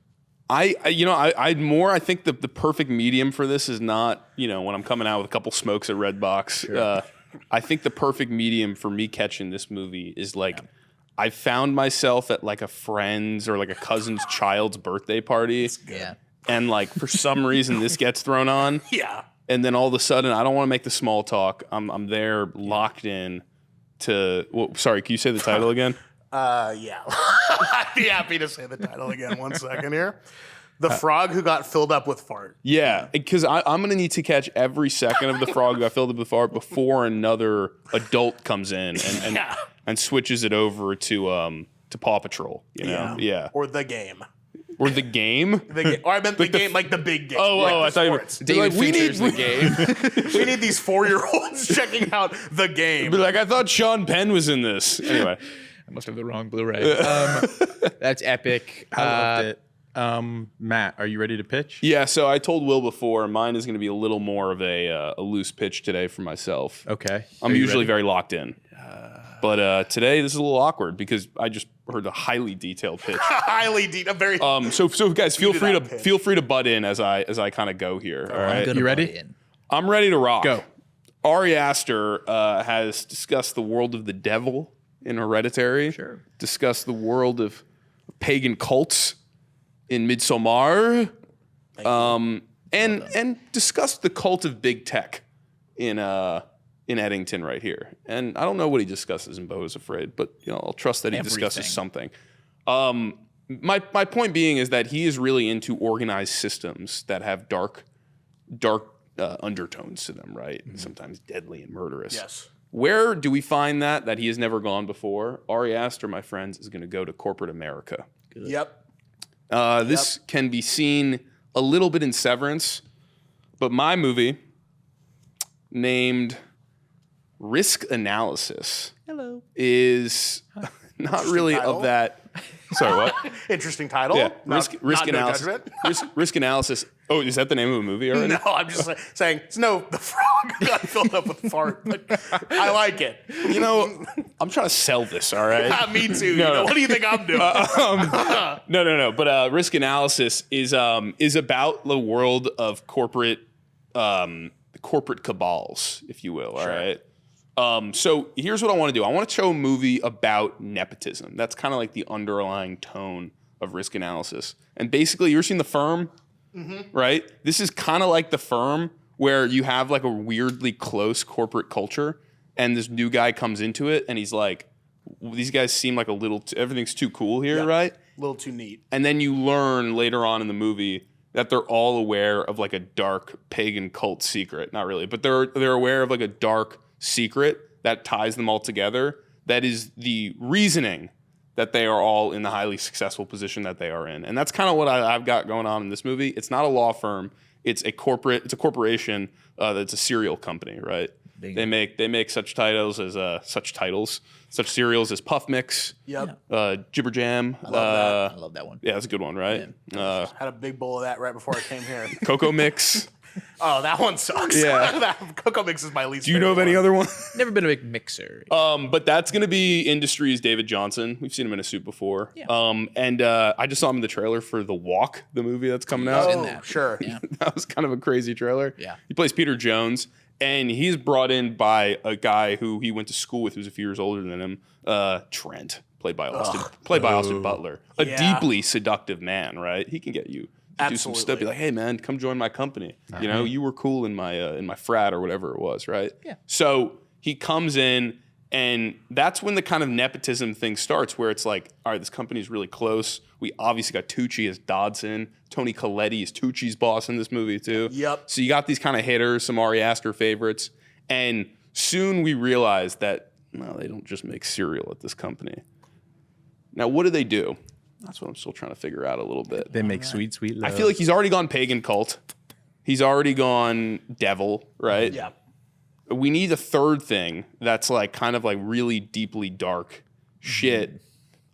I think the perfect medium for this is not, when I'm coming out with a couple smokes at Redbox. Sure. I think the perfect medium for me catching this movie is I found myself at like a friend's or like a cousin's child's birthday party. Yeah. And for some reason this gets thrown on. Yeah. And then all of a sudden I don't want to make the small talk. I'm there locked in to, sorry, can you say the title again? Yeah. I'd be happy to say the title again. 1 second here. The Frog Who Got Filled Up with Fart. Yeah, because I'm going to need to catch every second of the frog who got filled up with fart before another adult comes in and switches it over to Paw Patrol. You know, yeah. Or The Game. Or the game. Or I meant the game, like the big game. I thought you were. David Fincher's The Game. We need these 4-year-olds checking out The Game. Be like, I thought Sean Penn was in this. Anyway, I must have the wrong Blu-ray. That's epic. I loved it. Matt, are you ready to pitch? yeah. So I told Will before, mine is going to be a little more of a loose pitch today for myself. Okay. I'm Are you usually ready? very locked in. But today this is a little awkward because I just heard a highly detailed pitch. Highly detailed. Very. So guys, feel free that pitch. to butt in as I kind of go here. All right, Gonna You ready? butt in. I'm ready to rock. Go. Ari Aster has discussed the world of the devil in Hereditary. Sure. Discussed the world of pagan cults in Midsommar. And discussed the cult of big tech in Eddington right here. And I don't know what he discusses in Beau is Afraid, but I'll trust that he discusses something. My point being is that he is really into organized systems that have dark undertones to them, right? And sometimes deadly and murderous. yes. Where do we find that he has never gone before? Ari Aster, my friends, is going to go to corporate America. Yep. This can be seen a little bit in Severance, but my movie named Risk Analysis is not really title. of that. Sorry, what? Interesting title. Yeah, Not risk no analysis. judgment. Risk analysis. Oh, is that the name of a movie already? No, I'm just saying, no, the frog got filled up with fart. But I like it. I'm trying to sell this. All right. Me too. No. What do you think I'm doing? No. But risk analysis is about the world of corporate cabals, if you will. All right. So here's what I want to do. I want to show a movie about nepotism. That's kind of like the underlying tone of Risk Analysis. And basically, you ever seen The Firm? Mm-hmm. Right? This is kind of like The Firm, where you have like a weirdly close corporate culture, and this new guy comes into it, and he's like, these guys seem like a little, everything's too cool here, right? A little too neat. And then you learn later on in the movie that they're all aware of like a dark pagan cult secret. Not really, but they're aware of like a dark secret that ties them all together. That is the reasoning that they are all in the highly successful position that they are in. And that's kind of what I've got going on in this movie. It's not a law firm. It's a corporation that's a cereal company, right? They make such cereals as Puff Mix, Jibber Jam. I love that one. Yeah, that's a good one, right? Had a big bowl of that right before I came here. Cocoa Mix. Oh, that one sucks. Yeah. That Cocoa Mix is my least Do you know of favorite any one. other one? Never been a big mixer. But that's going to be Industries David Johnson. We've seen him in a suit before. Yeah. And I just saw him in the trailer for The Walk, the movie that's coming out. in Oh, that. sure. Yeah. That was kind of a crazy trailer. Yeah. He plays Peter Jones, and he's brought in by a guy who he went to school with who's a few years older than him, Trent, played by Austin Butler. A deeply seductive man, right? He can get you to do some stuff. Be like, hey man, come join my company. You know, you were cool in my frat or whatever it was, right? Yeah. So he comes in, and that's when the kind of nepotism thing starts, where it's like, all right, this company's really close. We obviously got Tucci as Dodson. Tony Colletti is Tucci's boss in this movie too. Yep. So you got these kind of hitters, some Ari Aster favorites, and soon we realize that no, they don't just make cereal at this company. Now, what do? That's what I'm still trying to figure out a little bit. They make sweet, sweet love. I feel like he's already gone pagan cult. He's already gone devil, right? Yeah. We need a third thing that's like kind of like really deeply dark shit.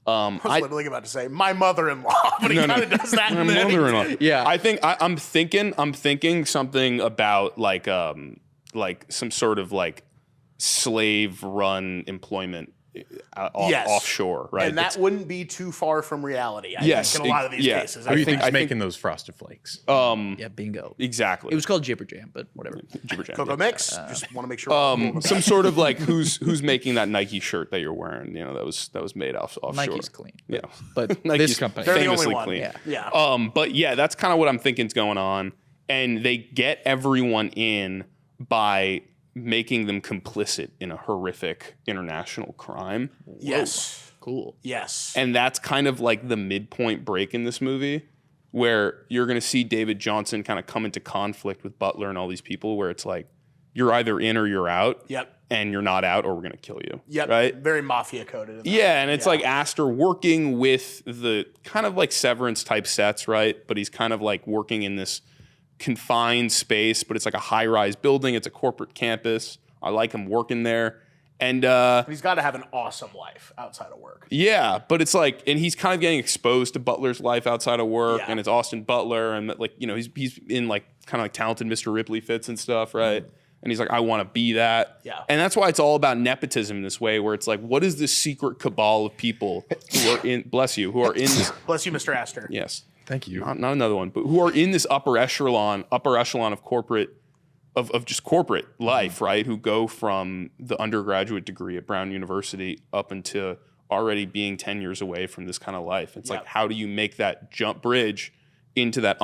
I was literally about to say my mother-in-law, but he kind of does that. My in the- mother-in-law. Yeah. I think I'm thinking something about like some sort of like slave-run employment offshore, right? And that wouldn't be too far from reality, I Yes, think, in a lot of these yeah. cases. Who do you think- think's I think- making those Frosted Flakes? Yeah, bingo. Exactly. It was called Jibber Jam, but whatever. Jibber Jam, Cocoa yeah. Mix. Just want to make sure. we're cool with Some that. sort of like who's making that Nike shirt that you're wearing? You know, that was made offshore. Nike's clean. Yeah, But Nike's this company. They're the famously only one. clean. Yeah. But yeah, that's kind of what I'm thinking's going on, and they get everyone in by making them complicit in a horrific international crime. Yes. Cool. Yes. And that's kind of like the midpoint break in this movie, where you're going to see David Johnson kind of come into conflict with Butler and all these people, where it's like, you're either in or you're out. Yep. And you're not out, or we're going to kill you. Yep. Right? Very mafia coded. Yeah, and it's like Aster working with the kind of like Severance type sets, right? But he's kind of like working in this confined space, but it's like a high-rise building. It's a corporate campus. I like him working there. And He's got to have an awesome life outside of work. yeah, but it's like, and he's kind of getting exposed to Butler's life outside of work, Yeah. and it's Austin Butler, and like, you know, he's in like kind of like talented Mr. Ripley fits and stuff, right? And he's like, I want to be that. Yeah. And that's why it's all about nepotism in this way, where it's like, what is this secret cabal of people who are in, bless you, who are in this, Bless you, Mr. Aster. yes, Thank you. not another one, but who are in this upper echelon of corporate, of just corporate life, right? Who go from the undergraduate degree at Brown University up into already being 10 years away from this kind of life. It's like, how do you make that jump bridge into that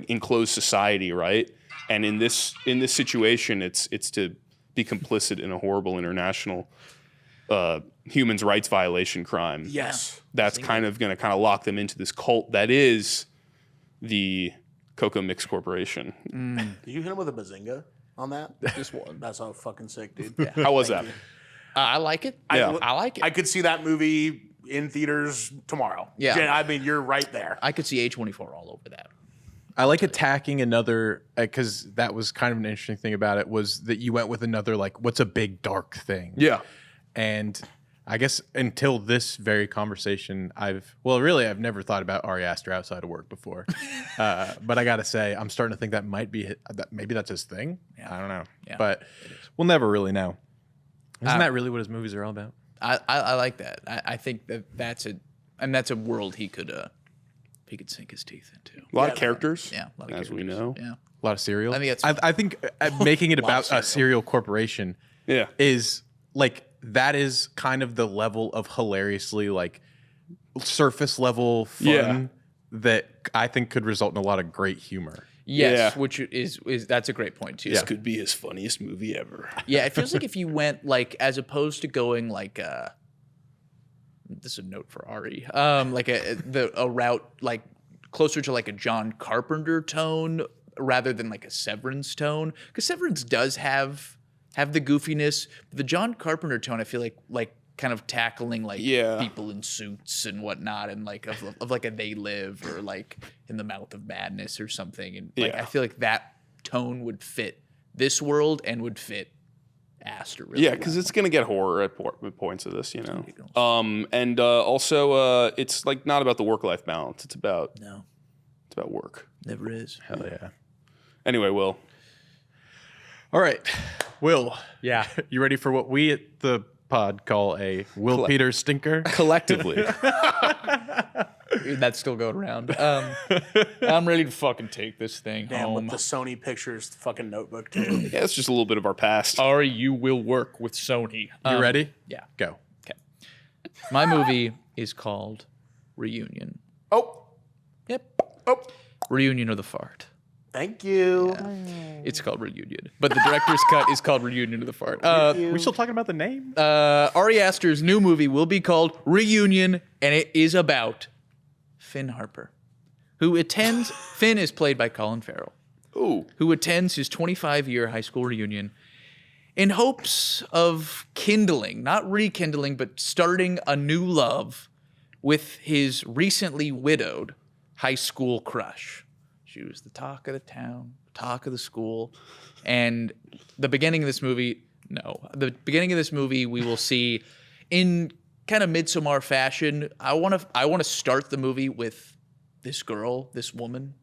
enclosed society, right? And in this situation, it's to be complicit in a horrible international human rights violation crime. Yes. That's kind of going to lock them into this cult that is the Cocoa Mix Corporation. Did you hit him with a bazinga on that? Just one. That's so fucking sick, dude. How was that? I like it. Yeah. I like it. I could see that movie in theaters tomorrow. Yeah. I mean, you're right there. I could see A24 all over that. I like attacking another, because that was kind of an interesting thing about it, was that you went with another, like, what's a big dark thing? Yeah. And I guess until this very conversation, I've never thought about Ari Aster outside of work before. But I got to say, I'm starting to think that might be, maybe that's his thing. Yeah. I don't know. Yeah, But we'll never really know. Isn't that really what his movies are all about? I like that. I think that's a world he could sink his teeth into. A lot of characters. Yeah, a lot of as we characters. know. Yeah. A lot of cereal. I think I think making it about a cereal corporation Yeah. is like, that is kind of the level of hilariously like surface level fun that I think could result in a lot of great humor. Yes, Yeah. which is that's a great point too. This could be his funniest movie ever. Yeah, it feels like if you went like, as opposed to going like this is a note for Ari, like a route like closer to like a John Carpenter tone rather than like a Severance tone, because Severance does have the goofiness. The John Carpenter tone, I feel like kind of tackling like Yeah. people in suits and whatnot, and like of like a They Live or like In the Mouth of Madness or something. And like Yeah. I feel like that tone would fit this world and would fit Aster really Yeah, because well. it's gonna get horror at points of this, you know. And also, it's like not about the work-life balance. It's about No, work. never is. Hell yeah. Anyway, Will. All right, Will. Yeah. You ready for what we at the pod call a Will Peter stinker? Collectively. That's still going around. I'm ready to fucking take this thing Damn, home. with the Sony Pictures fucking notebook too. Yeah, it's just a little bit of our past. Ari, you will work with Sony. You ready? Yeah. Go. Okay. My movie is called Reunion. Oh, Yep. oh, Reunion of the Fart. thank you. It's called Reunion, but the director's cut is called Reunion of the Fart. We still talking about the name? Ari Aster's new movie will be called Reunion, and it is about Finn Harper, who attends. Finn is played by Colin Farrell, Ooh. who attends his 25-year high school reunion in hopes of kindling, not rekindling, but starting a new love with his recently widowed high school crush. She was the talk of the town, talk of the school. And the beginning of this movie, we will see in kind of Midsommar fashion. I want to start the movie with this girl, this woman,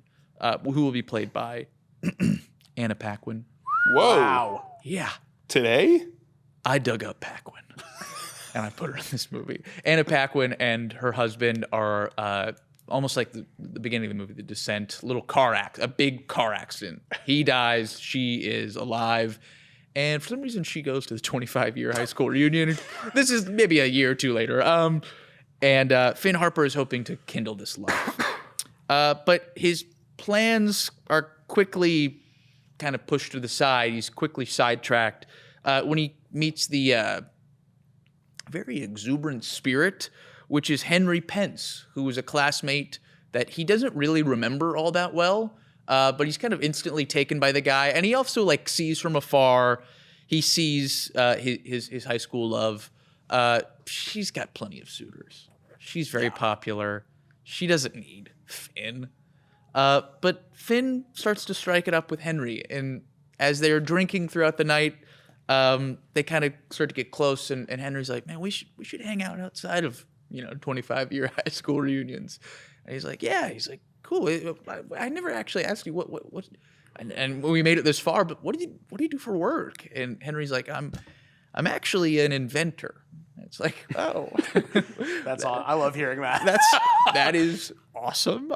who will be played by Anna Paquin. Whoa. Wow. Yeah. Today? I dug up Paquin and I put her in this movie. Anna Paquin and her husband are almost like the beginning of the movie, The Descent, a big car accident. He dies, she is alive, and for some reason she goes to the 25-year high school reunion. This is maybe a year or two later. And Finn Harper is hoping to kindle this love. But his plans are quickly kind of pushed to the side. He's quickly sidetracked when he meets the very exuberant spirit, which is Henry Pence, who was a classmate that he doesn't really remember all that well, but he's kind of instantly taken by the guy. And he also like sees from afar, he sees his high school love. She's got plenty of suitors. She's very popular. She doesn't need Finn. But Finn starts to strike it up with Henry, and as they're drinking throughout the night, they kind of start to get close, and Henry's like, "Man, we should hang out outside of 25-year high school reunions." And he's like, "Yeah." He's like, "Cool. I never actually asked you what." And we made it this far, but what do you do for work? And Henry's like, "I'm actually an inventor." It's like, oh, That's all. I love hearing that. that is awesome.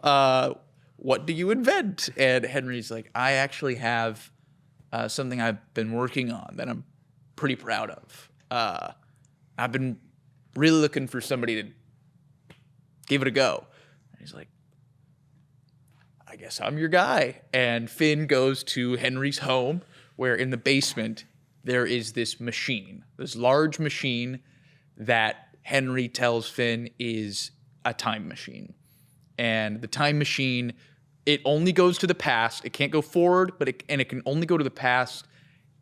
What do you invent? And Henry's like, I actually have something I've been working on that I'm pretty proud of. I've been really looking for somebody to give it a go. And he's like, I guess I'm your guy. And Finn goes to Henry's home, where in the basement there is this machine, this large machine that Henry tells Finn is a time machine. And the time machine, it only goes to the past. It can't go forward, but it can only go to the past,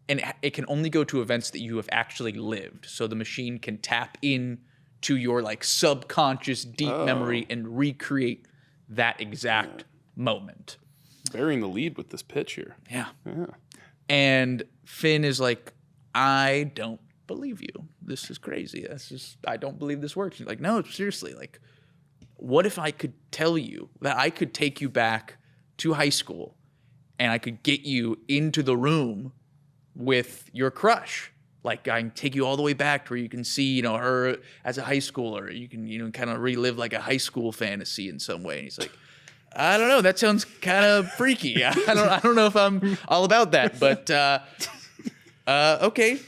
and it can only go to events that you have actually lived. So the machine can tap in to your like subconscious deep memory and recreate that exact moment. Burying the lead with this pitch here. Yeah. And Finn is like, I don't believe you. This is crazy. I don't believe this works. He's like, no, seriously, like, what if I could tell you that I could take you back to high school and I could get you into the room with your crush? Like, I can take you all the way back to where you can see, her as a high schooler. You can, kind of relive like a high school fantasy in some way. And he's like, I don't know. That sounds kind of freaky. I don't know if I'm all about that, but okay,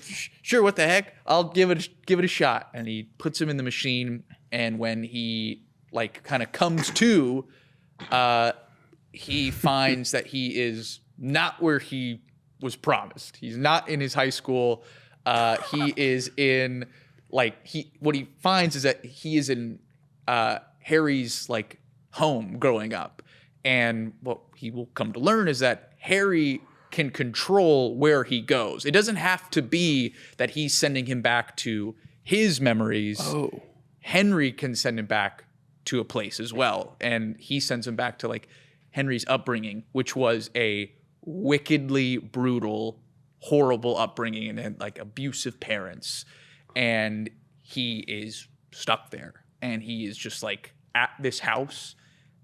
sure. What the heck? I'll give it a shot. And he puts him in the machine. And when he like kind of comes to, he finds that he is not where he was promised. He's not in his high school. He is in what he finds is that he is in Harry's like home growing up. And what he will come to learn is that Harry can control where he goes. It doesn't have to be that he's sending him back to his memories, Henry can send him back to a place as well. And he sends him back to like Henry's upbringing, which was a wickedly brutal, horrible upbringing and like abusive parents. And he is stuck there. And he is just like at this house.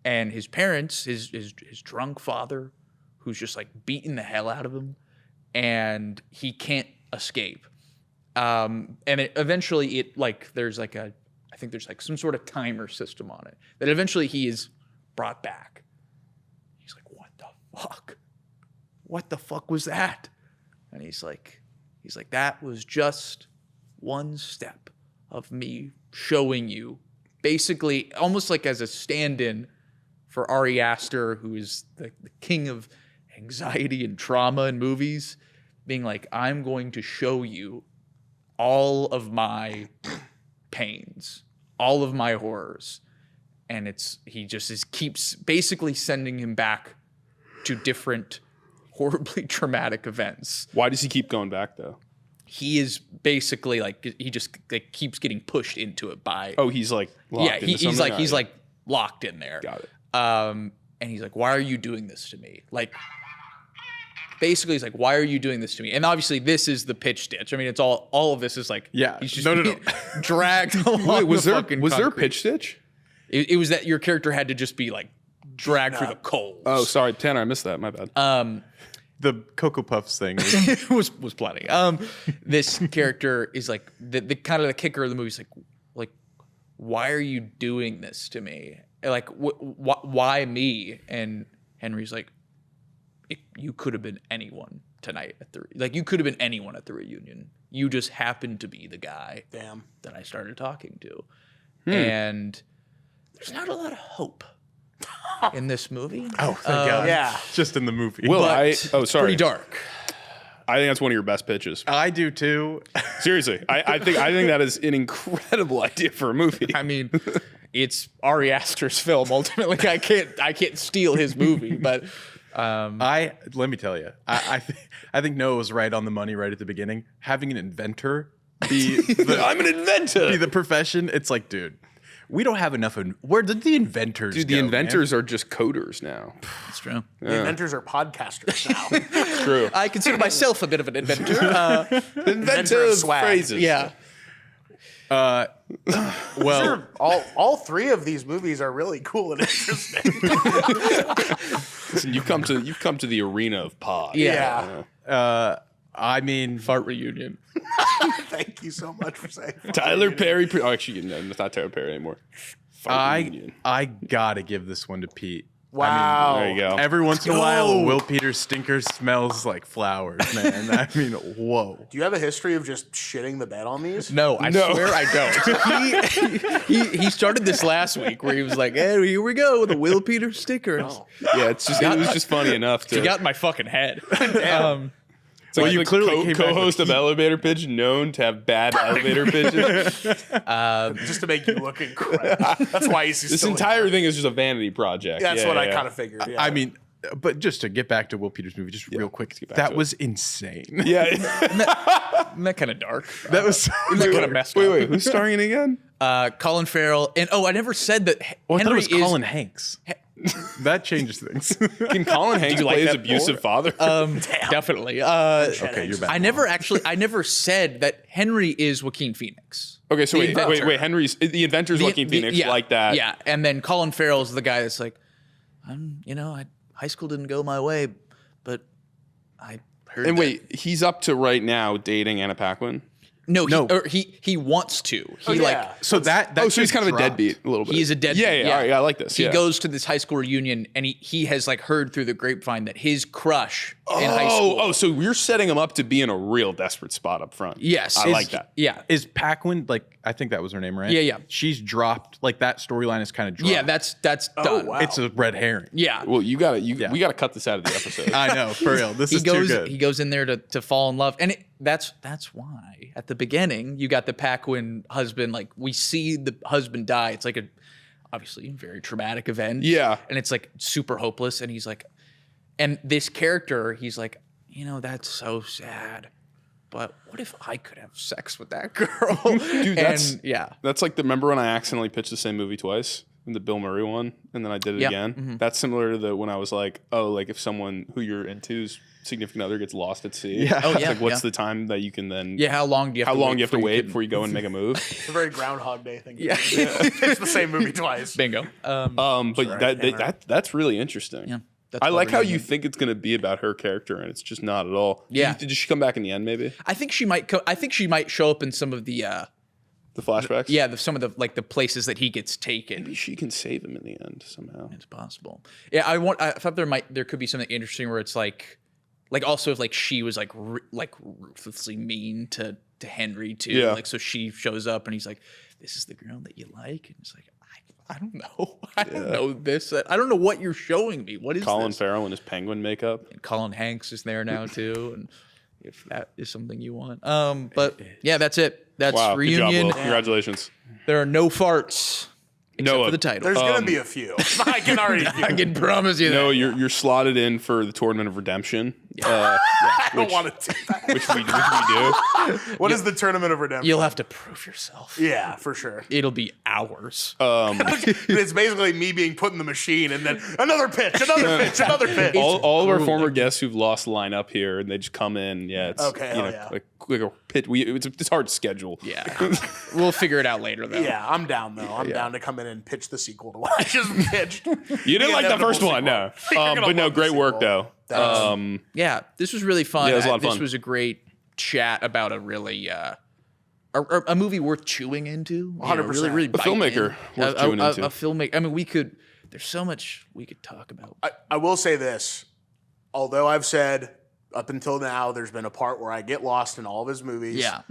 And his parents, his drunk father, who's just like beating the hell out of him. And he can't escape. And eventually there's like I think there's like some sort of timer system on it that eventually he is brought back. He's like, what the fuck? What the fuck was that? And he's like, that was just one step of me showing you, basically almost like as a stand-in for Ari Aster, who is the king of anxiety and trauma in movies, being like, I'm going to show you all of my pains, all of my horrors. And he keeps basically sending him back to different horribly traumatic events. Why does he keep going back though? He is basically like, he just like keeps getting pushed into it by. Oh, he's like locked into something? he's like locked in there. Got it. And he's like, why are you doing this to me? Like, basically he's like, why are you doing this to me? And obviously this is the pitch stitch. I mean, it's all of this is like, he's just no. dragged along. Wait, was there concrete. pitch stitch? It was that your character had to just be like dragged through the coals. Oh, sorry, Tanner, I missed that. My bad. The Cocoa Puffs thing. was plenty. This character is like the kind of the kicker of the movie is like, why are you doing this to me? Like, why me? And Henry's like, you could have been anyone tonight you could have been anyone at the reunion. You just happened to be the guy that I started talking to. And there's not a lot of hope in this movie. Oh, thank God. Yeah. Just in the movie. Will, It's pretty dark. I think that's one of your best pitches. I do too. Seriously, I think that is an incredible idea for a movie. I mean, it's Ari Aster's film. Ultimately, I can't steal his movie, but Let me tell you, I think Noah was right on the money right at the beginning. Having an inventor be I'm an inventor. Be the profession. It's like, dude, we don't have enough. Where did the inventors Dude, go, the inventors are just coders now. it's true. The inventors are podcasters now. It's true. I consider myself a bit of an inventor. Inventor of swag. phrases. Yeah. Well, Sure, all three of these movies are really cool and interesting. Listen, you've come to the arena of pod. Yeah. I mean, Fart reunion. Thank you so much for saying. Tyler Perry. Oh, actually, no, it's not Tyler Perry anymore. I gotta give this one to Pete. Wow. There you go. Every once in a while, Will Peters' stinker smells like flowers, man. I mean, whoa. Do you have a history of just shitting the bed on these? No, I swear I don't. He started this last week where he was like, "Hey, here we go with the Will Peters stickers." Yeah, it was just funny enough to. He got in my fucking head. It's like you the clearly came back co-host with of Elevator Pitch, known to have bad elevator pitches. Just to make you look incredible. That's why he's This entire thing is just a vanity project. That's what I kind of figured. Yeah. I mean, but just to get back to Will Peters' movie, just real quick, that was insane. Yeah. Isn't that kind of dark? That was. Isn't that kind of messed up? Wait, who's starring it again? Colin Farrell. And I never said that Well, I thought Henry it was Colin Hanks. That changes things. Can Colin Hanks like play his that abusive father? Definitely. Okay, you're back. I never said that Henry is Joaquin Phoenix. Okay, so the wait, inventor. Henry's the inventor's Joaquin Phoenix like that. Yeah, and then Colin Farrell's the guy that's like, high school didn't go my way, but I heard. And that- wait, he's up to right now dating Anna Paquin. No, he wants to. He So that So he's kind of a deadbeat a little bit. He's a deadbeat. Yeah. All right, I like this. He goes to this high school reunion and he has like heard through the grapevine that his crush in high school. Oh, so you're setting him up to be in a real desperate spot up front. Yes. I like that. Yeah. Is Paquin, like, I think that was her name, right? Yeah. She's dropped, like, that storyline is kind of dropped. Yeah, that's done. wow. It's a red herring. Yeah. Well, we gotta cut this out of the episode. I know, for real. This is too good. He goes in there to fall in love, and that's why at the beginning you got the Paquin husband. Like we see the husband die. It's like obviously very traumatic event. Yeah. and it's like super hopeless. And he's like, and this character, he's like, that's so sad, but what if I could have sex with that girl? Dude, that's yeah. That's like remember when I accidentally pitched the same movie twice, in the Bill Murray one, and then I did it Yeah. again. That's similar to when I was like, oh, like if someone who you're into's significant other gets lost at sea. Yeah. Oh, It's yeah, like, what's yeah. the time that you can then? Yeah, how long do you have How to long wait you have to before wait can- before you go and make a move? It's a very Groundhog Day thing. Yeah. It's the same movie twice. Bingo. But that's really interesting. Yeah. That's I like how clever. you think it's going to be about her character, and it's just not at all. Yeah. Did she come back in the end? Maybe I think she might. I think she might show up in some of the. the flashbacks. Some of the the places that he gets taken. Maybe she can save him in the end somehow. It's possible. Yeah, I thought there could be something interesting where it's like also if like she was like ruthlessly mean to Henry too. Yeah. Like so she shows up and he's like, "This is the girl that you like," and it's like, I don't know. I don't know this. I don't know what you're showing me. What is Colin this? Farrell in his penguin makeup. And Colin Hanks is there now too, and if that is something you want. But yeah, that's it. That's Wow, reunion. good job, Will. Congratulations. There are no farts except Noah, for the title. There's gonna be a few. I can already. I can promise you that. No, you're slotted in for the Tournament of Redemption. I don't want to do that. which we do. What is the Tournament of Redemption? You'll have to prove yourself. Yeah, for sure. It'll be hours. It's basically me being put in the machine and then another pitch, another pitch, another pitch. All of our former guests who've lost line up here, and they just come in. Yeah, it's Okay, you hell know, yeah. like a pit. It's hard to schedule. Yeah. We'll figure it out later, though. Yeah, I'm down though. I'm down to come in and pitch the sequel to what I just pitched. You didn't like the first one, no. You're gonna But no, love the great work sequel. though. Yeah, this was really fun. Yeah, it was a lot of This fun. was a great chat about a really a movie worth chewing into. You know, 100%. Really, really A bite filmmaker in. worth chewing into. A filmmaker. I mean, we could. There's so much we could talk about. I will say this. Although I've said up until now there's been a part where I get lost in all of his movies. Yeah.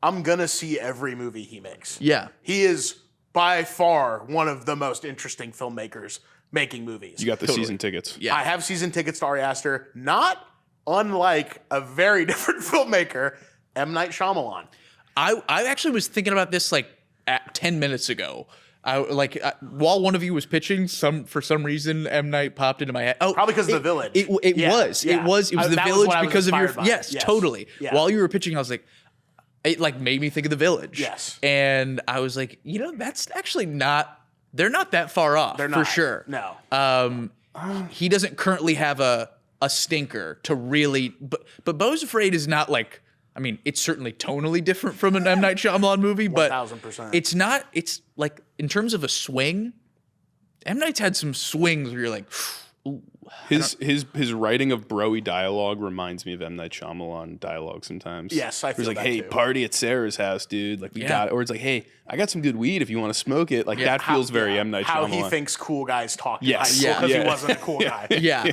I'm going to see every movie he makes. Yeah. He is by far one of the most interesting filmmakers making movies. You got the season tickets. Yeah. I have season tickets to Ari Aster, not unlike a very different filmmaker, M. Night Shyamalan. I actually was thinking about this like 10 minutes ago. While one of you was pitching, for some reason M. Night popped into my head. Oh, Probably because of The Village. It was Yeah. The That was Village what I was because of your inspired by. yes, Yes. totally. Yeah. While you were pitching, I was like, it like made me think of The Village. Yes. And I was like, that's actually not. They're not that far off. They're for not. sure. No. He doesn't currently have a stinker to really. But Beau's Afraid is not like. I mean, it's certainly tonally different from an M. Night Shyamalan movie, but 1000%. it's not. It's like in terms of a swing, M. Night's had some swings where you're like, ooh. His writing of broy dialogue reminds me of M. Night Shyamalan dialogue sometimes. Yes, I He's feel like, that hey, too. party at Sarah's house, dude. Like we Yeah. got it. Or it's like, hey, I got some good weed if you want to smoke it. Like that feels very M. Night How Shyamalan. he thinks cool guys talk in Yes. high school because Yeah. he wasn't a cool guy. Yeah.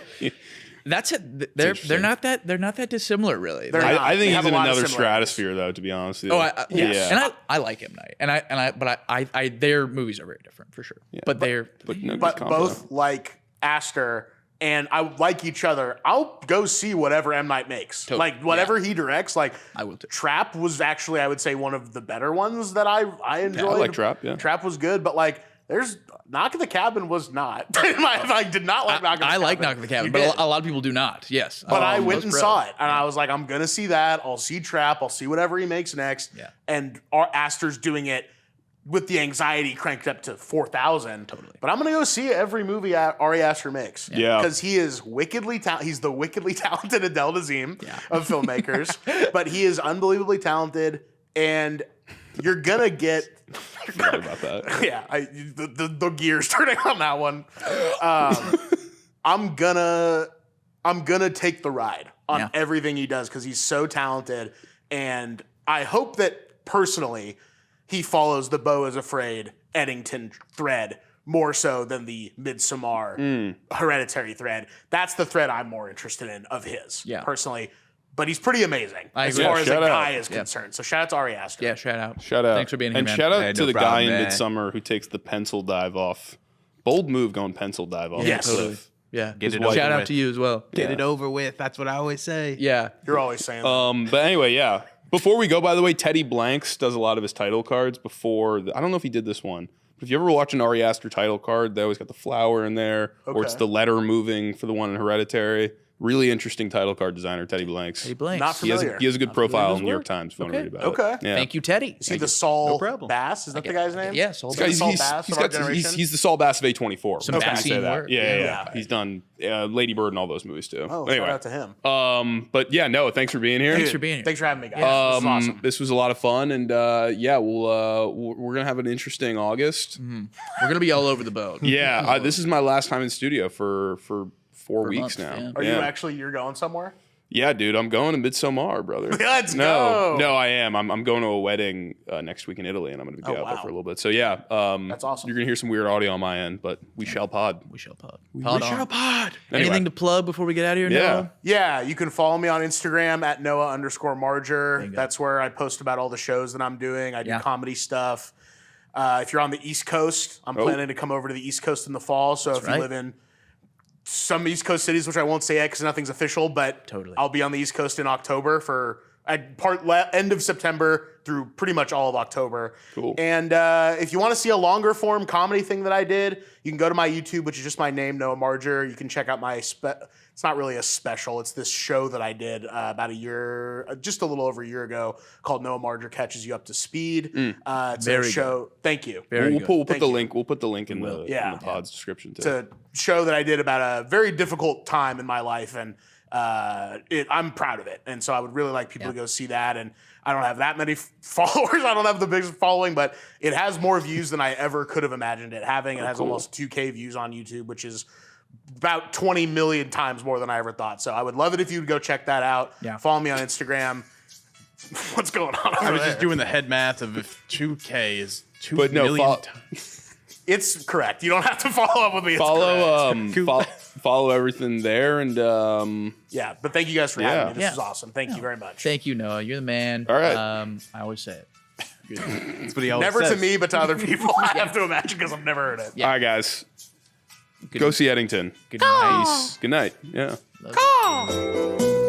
That's it. They're interesting. not that dissimilar, really. They're Like, not. I They think have he's a in lot of another similarities. stratosphere, though. To be honest with you. yes. And I like M. Night, but I their movies are very different for sure. But they're no, But good combo. both like Aster and I like each other. I'll go see whatever M. Night makes. Totally. Like whatever he directs. Like I will too. Trap was actually, I would say, one of the better ones that I enjoyed. I like Trap, yeah. Trap was good, but like there's Knock at the Cabin was not. I did not like Knock at the Cabin. I like Knock at the Cabin, You but did. a lot of people do not. Yes. But I was went and pro. saw it, and I was like, I'm gonna see that. I'll see Trap. I'll see whatever he makes next. Yeah. And Aster's doing it with the anxiety cranked up to 4,000. Totally. But I'm gonna go see every movie Ari Aster makes. Yeah. Because he is wickedly talented. He's the wickedly talented Adele Dazeem of filmmakers. But he is unbelievably talented, and you're gonna get. Forgot about that. Yeah, the gears turning on that one. I'm gonna take the ride on everything he does because he's so talented, and I hope that personally he follows the Beau is Afraid Eddington thread more so than the Midsommar Hereditary thread. That's the thread I'm more interested in of his personally. But he's pretty amazing as agree. far as a Shout out. guy is concerned. So shout out to Ari Aster. Yeah, shout out. Shout out. Thanks for being here, and man. shout out Hey, to no the problem, guy in man. Midsummer who takes the pencil dive off. Bold move going pencil dive off. Yes. the Totally. cliff. Yeah. Get it Shout over out with. to you as well. Get it over with. That's what I always say. Yeah. You're always saying that. But anyway, yeah. Before we go, by the way, Teddy Blanks does a lot of his title cards before. I don't know if he did this one. But if you ever watch an Ari Aster title card, they always got the flower in there. Or it's Okay. the letter moving for the one in Hereditary. Really interesting title card designer, Teddy Blanks. Teddy Blanks. Not familiar. He has a good profile in the New York work. Times if you want to read about Okay. it. Yeah. Thank you, Teddy. Is he the Saul problem. Bass? Is that the guy's name? Yeah, Saul He's, Bass. Saul Bass of our generation? he's the Saul Bass of A24. Some Okay. Bassine Say that. work. Yeah. Yeah. He's done Lady Bird and all those movies too. Oh, anyway, shout out to him. but yeah, Noah, thanks for being here. Thanks for being here. Thanks for having me, guys. This is awesome. This was a lot of fun, and yeah, we're gonna have an interesting August. We're gonna be all over the boat. Yeah, this is my last time in studio for 4 weeks month, now. yeah. Are you actually, you're going somewhere? Yeah, dude, I'm going to Midsommar, brother. Let's no, go. No, I am. I'm going to a wedding next week in Italy, and I'm going to be out there wow. for a little bit. So yeah, That's awesome. You're going to hear some weird audio on my end, but we shall pod. We shall pod. We Pod shall on. pod. Anything Anyway. to plug before we get out of here? Yeah. Noah? Yeah, you can follow me on Instagram at Noah_Marger. That's where I post about all the shows that I'm doing. I do comedy stuff. If you're on the East Coast, I'm planning to come over to the East Coast in the fall. So if you live in some East Coast cities, which I won't say yet because nothing's official, but I'll be on the East Coast in October for end of September through pretty much all of October. Cool. And if you want to see a longer form comedy thing that I did, you can go to my YouTube, which is just my name, Noah Marger. You can check out my it's not really a special. It's this show that I did about just a little over a year ago called Noah Marger Catches You Up to Speed. It's a show. Thank you. We'll put the link. We'll put the link in the pod's description too. It's a show that I did about a very difficult time in my life, and I'm proud of it. And so I would really like people to go see that. And I don't have that many followers. I don't have the biggest following, but it has more views than I ever could have imagined it having. It has almost 2K views on YouTube, which is about 20 million times more than I ever thought. So I would love it if you would go check that out. Yeah. Follow me on Instagram. What's going on? I was over just there? doing the head math of if 2K is 2 But no, million It's correct. You don't have to follow up with me. It's correct. Follow everything there, and Yeah, but thank you guys for having me. This Yeah. is awesome. Thank you very much. Thank you, Noah. You're the man. All right. I always say it. That's what he always Never says. to me, but to other people. I have to imagine because I've never heard it. all right, guys, Good, go see Eddington. good night. Good night. Yeah. Love you.